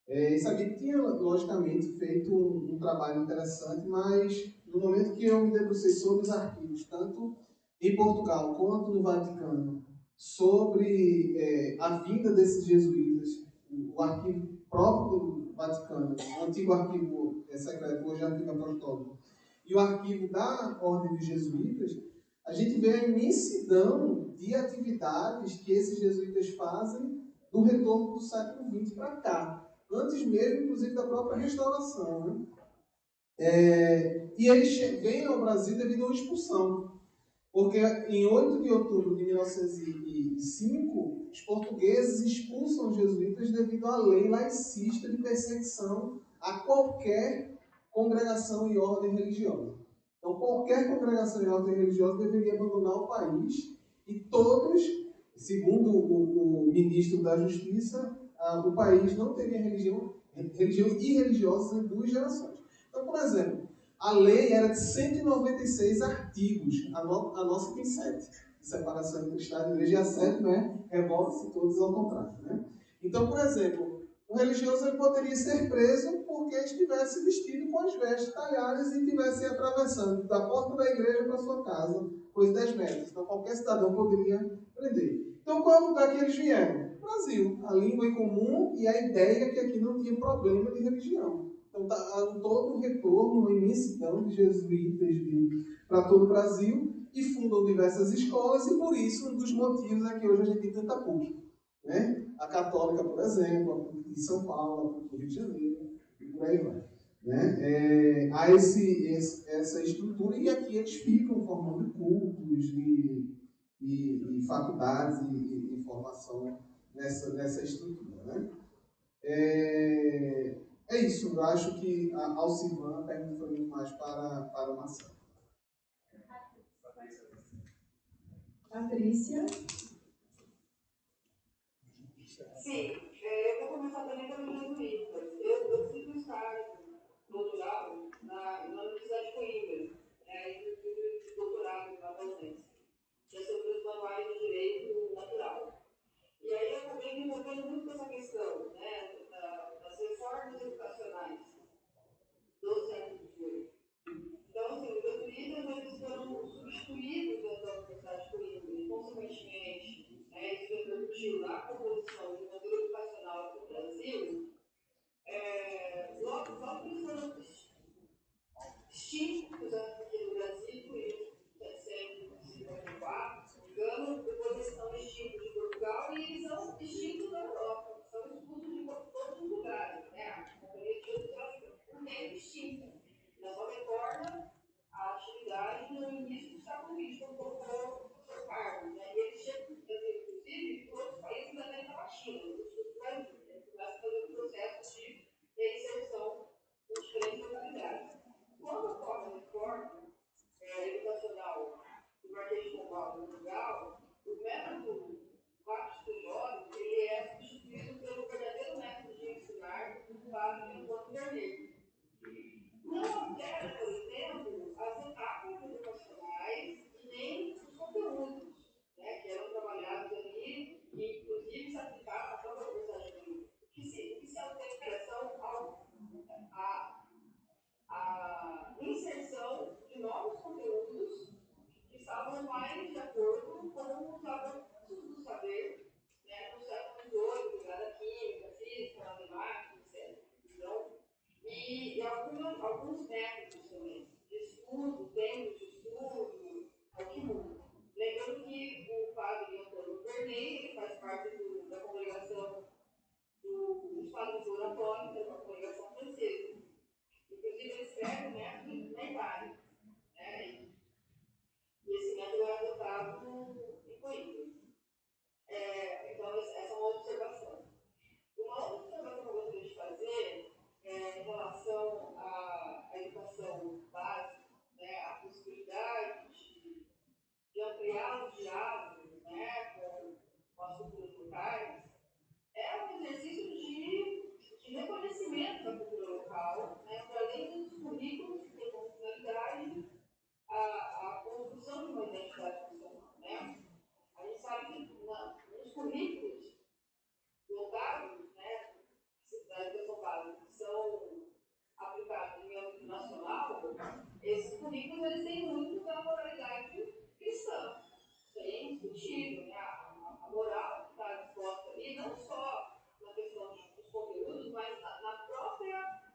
S5: E sabia que tinha, logicamente, feito um trabalho interessante, mas no momento que eu me debrucei sobre os arquivos, tanto em Portugal quanto no Vaticano, sobre a vinda desses jesuítas, o arquivo próprio do Vaticano, o antigo arquivo secreto, hoje arquivo apostólico, e o arquivo da Ordem dos Jesuítas, a gente vê a imensidão de atividades que esses jesuítas fazem do retorno do século XX para cá, antes mesmo, inclusive, da própria restauração. Né? E eles vêm ao Brasil devido a uma expulsão. Porque em 8 de outubro de 1905, os portugueses expulsam os jesuítas devido à lei laicista de perseguição a qualquer congregação e ordem religiosa. Então, qualquer congregação e ordem religiosa deveria abandonar o país e todos, segundo o ministro da Justiça, o país não teria religião e religiosos em 2 gerações. Então, por exemplo, a lei era de 196 artigos, a nossa tem 7, de separação entre Estado e Igreja, e a 7 é revolta-se todos ao contrário. Né? Então, por exemplo, o religioso ele poderia ser preso porque estivesse vestido com as vestes talhadas e estivesse atravessando da porta da igreja para sua casa, coisa de 10 metros. Então, qualquer cidadão poderia prender. Então, qual é o lugar que eles vieram? Brasil. A língua em comum e a ideia é que aqui não tinha problema de religião. Então, está todo um retorno, uma imensidão de jesuítas para todo o Brasil e fundam diversas escolas, e por isso um dos motivos é que hoje a gente tem tanta PUC. Né? A Católica, por exemplo, a PUC de São Paulo, a PUC do Rio de Janeiro, e por aí vai. Né? Há essa estrutura, e aqui eles ficam formando cultos e faculdades e formação nessa estrutura. Né? É isso, eu acho que a Alcivana pergunta foi muito mais para o Marcelo.
S2: Patrícia?
S6: Sim, eu vou começar também pelos jesuítas. Eu fiz um estágio doutoral na Universidade de Coimbra, e fiz doutorado na Valência, que é sobre os manuais de direito natural. E aí eu acabei me envolvendo muito com essa questão, né, das reformas educacionais do século XVIII. Então, assim, os jesuítas eles foram substituídos dentro da Universidade de Coimbra, e, consequentemente, isso repercutiu na composição do modelo educacional do Brasil. Logo que eles foram extintos aqui no Brasil, em 1754, se não me engano, depois eles são extintos de Portugal e eles são extintos da Europa, são expulsos de todos os lugares. Né? A Companhia de Jesus é extinta. Ela só retorna à atividade no início do século XX, quando colocou o seu cargo. Né? E eles chegam, inclusive, por outros países da América Latina, no sul do Brasil. Começa a fazer um processo de reinserção em diferentes localidades. Quando ocorre a reforma educacional do Marquês de Pombal em Portugal, o método Pactos dos Jovens ele é substituído pelo verdadeiro método de ensinar do padre Antônio Vermelho. Não altera, por exemplo, as etapas educacionais e nem os conteúdos, né, que eram trabalhados ali e, inclusive, se aplicavam à própria Universidade de Coimbra. O que se altera são a inserção de novos conteúdos que estavam mais de acordo com os avanços do saber, né, no século XVIII, ligado à química, física, matemática, etc. Então, e alguns métodos também, de estudo, tempos de estudo, é o que muda. Lembrando que o padre Antônio Vernet, ele faz parte da congregação dos padres do Oratório, que é uma congregação francesa. Inclusive, ele escreve o método na Itália. Né? E esse método é adotado em Coimbra. Então, essa é uma observação. Uma outra observação que eu gostaria de fazer em relação à educação básica, né, a possibilidade de ampliar os diálogos, né, com as culturas locais, é um exercício de reconhecimento da cultura local, né, para além dos currículos sentido, né? A moral que está disposta ali, não só na questão dos conteúdos, mas na própria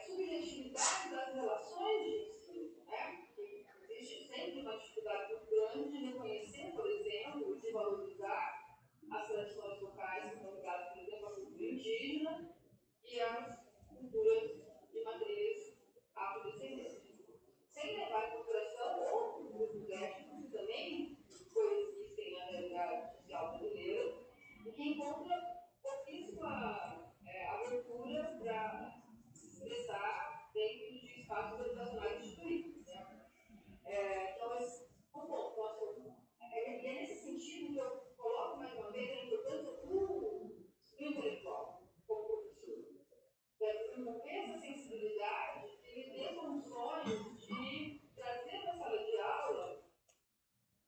S6: subjetividade das relações de ensino, né? Que existe sempre uma dificuldade muito grande de reconhecer, por exemplo, e de valorizar as tradições locais que estão ligadas, por exemplo, à cultura indígena e às culturas de matriz afrodescendente. Sem levar em consideração outros grupos étnicos que também coexistem na realidade social brasileira e que encontram pouquíssima abertura para expressar dentro de espaços educacionais instituídos. Né? Então, é nesse sentido que eu coloco mais uma vez a importância do intelectual como professor. Desenvolver essa sensibilidade que me dê condições de trazer para a sala de aula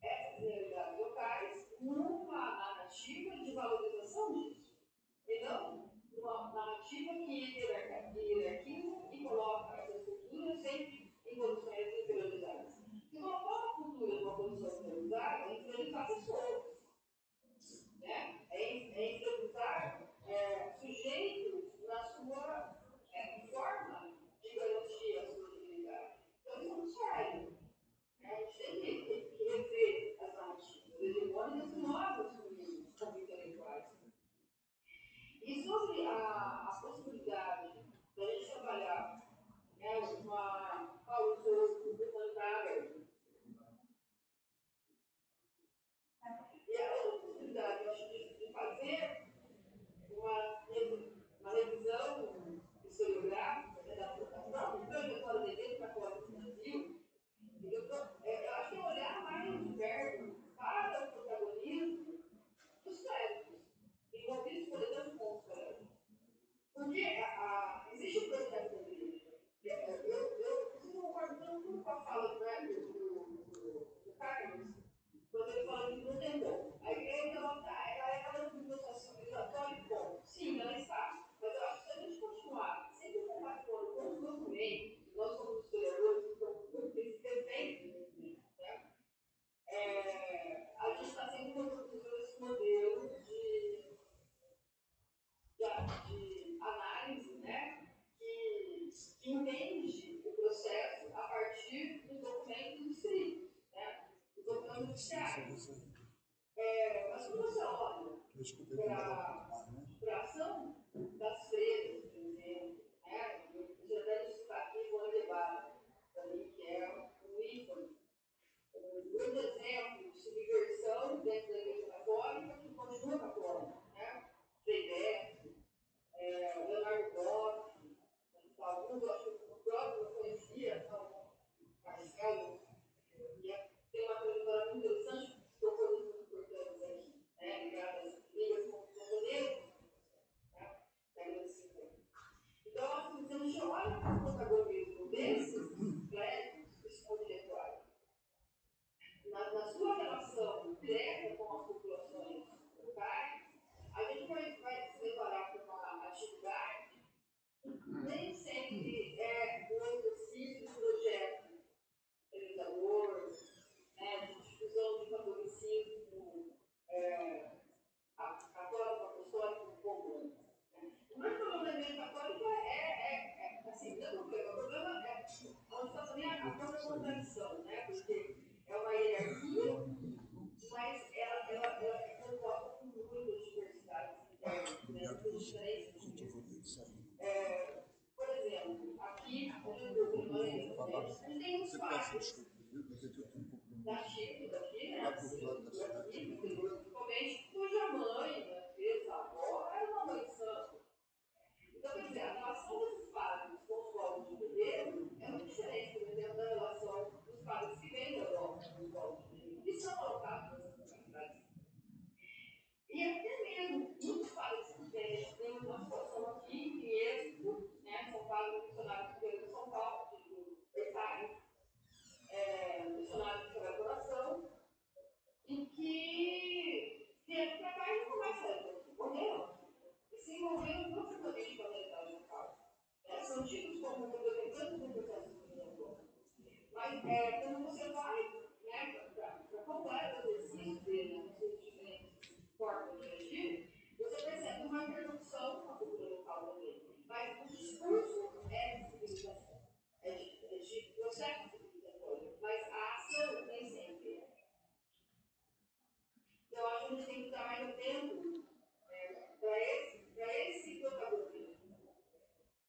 S6: essas realidades locais numa narrativa de valorização disso. E não uma narrativa que hierarquiza e coloca essas culturas sempre em condições inferiorizadas. Se colocar uma cultura numa condição inferior, é inferiorizar pessoas. Né? É inferiorizar sujeitos na sua forma de garantir a sua dignidade. Então, isso não serve. A gente tem que rever as narrativas hegemônicas e nós assumimos como intelectuais. E sobre a possibilidade de a gente trabalhar uma Paulo Souza humanitária, e a outra possibilidade, eu acho, de fazer uma revisão historiográfica da própria trajetória de dentro da fora do Brasil, eu acho que é olhar mais de perto para o protagonismo dos créditos, envolvidos, por exemplo, com os créditos. Porque existe um processo da igreja. Eu concordo tanto com a fala do Carlos, quando ele fala que não tem bom. A igreja ela é um processo civilizatório e bom. Sim, ela está. Mas eu acho que se a gente continuar sempre compactuando com os documentos, nós somos historiadores, então esse defeito, né? A gente está sempre reproduzindo esse modelo de análise, né, que entende o processo a partir dos documentos escritos, né, dos documentos oficiais. Mas quando você olha para a ação das freiras, por exemplo, né, eu já deve citar aqui o Andebar, que é um ícone, um grande exemplo de subversão dentro da Igreja Católica que continua católica, né? Zé Leonardo Boff, alguns eu acho que o próprio não conhecia, então, Marcelo, e tem uma trajetória muito interessante, com coisas muito importantes aqui, né? Ligadas às ligas com os companheiros, né? Da Grande 50. Então, assim, se a gente olha para o protagonismo desses clérigos intelectuais, na sua relação direta com as populações locais, a gente vai se deparar com uma atividade nem sempre é um exercício de projeto realizador, né, de difusão de catolicismo católico, apostólico, comum. O grande problema da Igreja Católica assim, não é problema, o problema é onde está também a própria contradição, né, porque é uma hierarquia, mas ela é composta por muitas diversidades internas, muitas diferenças. Por exemplo, aqui, onde eu estou, a gente tem uns padres da Chipre, daqui, né, principalmente cuja mãe, às vezes a avó, era uma mãe santa. Então, quer dizer, a relação desses padres com os povos de primeiro é muito diferente, por exemplo, da relação dos padres que vêm da Europa com os povos de primeiro, que são alocados nessas comunidades. E até mesmo, muitos padres que têm uma situação aqui em Pinheiros, né, são padres missionários de São Paulo, de Itália, missionários de colaboração, e que vieram para cá e nunca mais saíram, morreram, e se envolveram profundamente com a realidade local. São tidos como representantes do processo civilizatório. Mas quando você vai, né, para completar o exercício forma de agir, você percebe uma interrupção com a cultura local também. Mas o discurso é de civilização, é de processo civilizatório, mas a ação nem sempre é. Então, acho que a gente tem que estar mais atento para esse protagonismo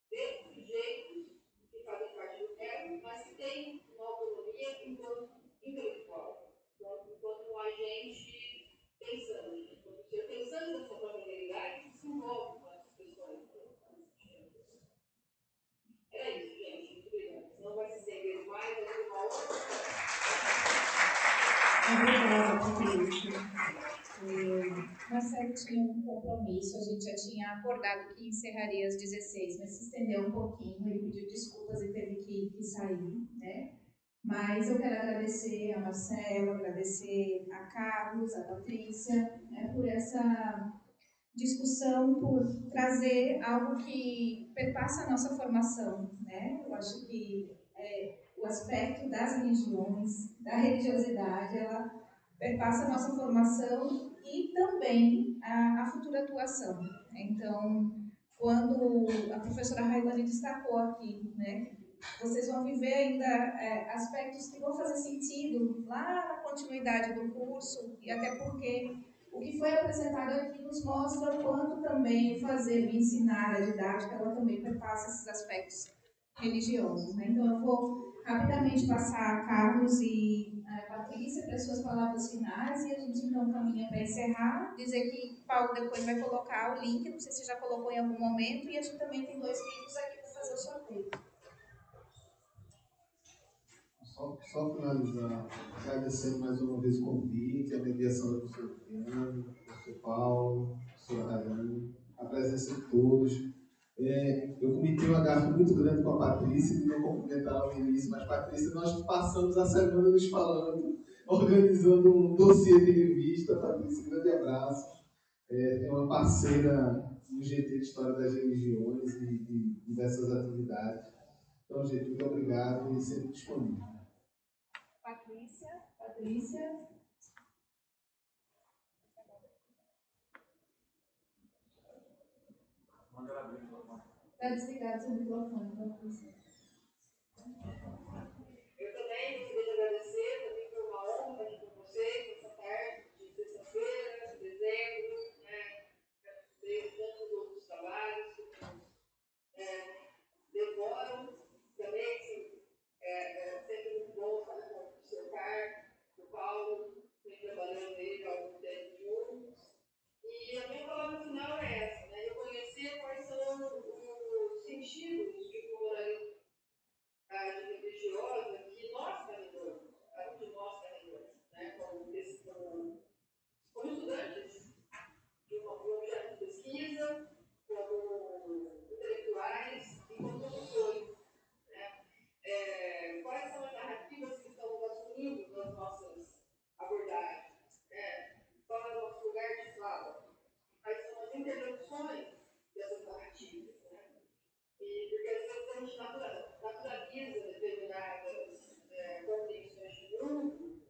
S6: desses sujeitos que fazem parte do termo, mas que têm uma autonomia enquanto intelectual, enquanto um agente pensante, enquanto ser pensante da sua própria realidade, que se envolve com essas questões. Era isso, gente. Muito obrigada. Senão vai se estender demais, vai ter uma outra.
S2: Obrigada, Patrícia. Marcelo tinha um compromisso, a gente já tinha acordado que encerraria às 16, mas se estendeu um pouquinho, ele pediu desculpas e teve que sair, né? Mas eu quero agradecer a Marcelo, agradecer a Carlos, a Patrícia, né, por essa discussão, por trazer algo que perpassa a nossa formação, né? Eu acho que o aspecto das religiões, da religiosidade, ela perpassa a nossa formação e também a futura atuação. Então, quando a professora Railane destacou aqui, né, vocês vão viver ainda aspectos que vão fazer sentido lá na continuidade do curso, e até porque o que foi apresentado aqui nos mostra o quanto também fazer e ensinar a didática, ela também perpassa esses aspectos religiosos, né? Então, eu vou rapidamente passar a Carlos e a Patrícia para as suas palavras finais e a gente então caminha para encerrar. Dizer que Paulo depois vai colocar o link, não sei se já colocou em algum momento, e a gente também tem 2 livros aqui para fazer o sorteio.
S4: Só finalizar, agradecendo mais uma vez o convite, a mediação da professora Diana, do professor Paulo, da professora Rayane, a presença de todos. Eu cometi uma gafe muito grande com a Patrícia, que não cumprimentaram no início, mas Patrícia, nós passamos a semana nos falando, organizando um dossiê de revista. Patrícia, grande abraço. É uma parceira no GT de História das Religiões e diversas atividades. Então, gente, muito obrigado e sempre disponível.
S2: Patrícia. Está desligado seu microfone, Patrícia.
S6: Eu também gostaria de agradecer, também foi uma honra estar aqui com vocês nessa tarde de sexta-feira, de dezembro, né? Desde tantos outros trabalhos que demoram. Também, assim, sempre muito bom estar com o professor Carlos, o Paulo, vem trabalhando ele há algum tempo juntos. E a minha palavra final é essa, né? Reconhecer quais são os sentidos de pluralidade religiosa que nós carregamos, cada um de nós carregamos, né? Como estudantes de um objeto de pesquisa, como intelectuais e como professores. Né? Quais são as narrativas que estamos assumindo nas nossas abordagens? Né? Qual é o nosso lugar de fala? Quais são as interlocuções dessas narrativas? Né? E porque às vezes a gente naturaliza determinadas compreensões de mundo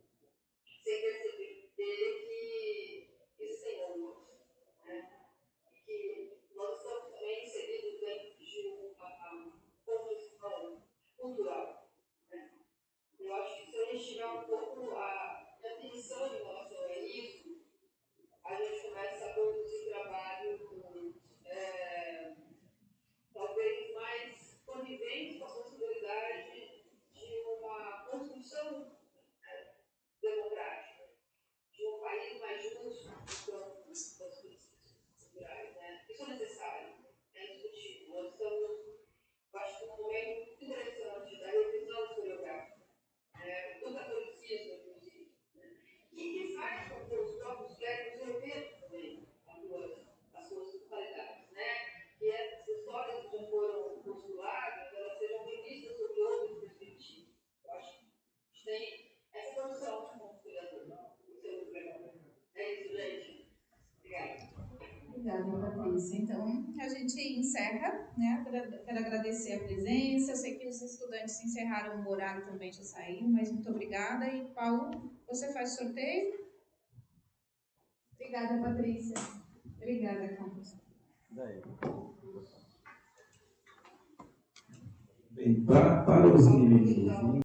S6: sem perceber que existem outras. Né? E que nós estamos também inseridos dentro de uma construção cultural. Né? Eu acho que se a gente tiver um pouco a atenção em relação a isso, a gente começa a produzir trabalho talvez mais coniventes com a possibilidade de uma construção democrática, de um país mais justo enquanto das políticas culturais. Né? Isso é necessário, é discutível. Nós estamos, acho, num momento muito interessante da revisão historiográfica, do catolicismo, inclusive, né? E que faz com que os próprios clérigos revertam também as suas totalidades, né? Que essas histórias que já foram postuladas, elas sejam revistas sob outras perspectivas. Eu acho que a gente tem essa condição como historiador. Isso é muito legal. É isso, gente. Obrigada.
S2: Obrigada, Patrícia. Então, a gente encerra, né? Quero agradecer a presença. Eu sei que os estudantes encerraram o horário também, já saíram, mas muito obrigada. E, Paulo, você faz sorteio? Obrigada, Patrícia. Obrigada, Campos.
S1: Bem, para os inimigos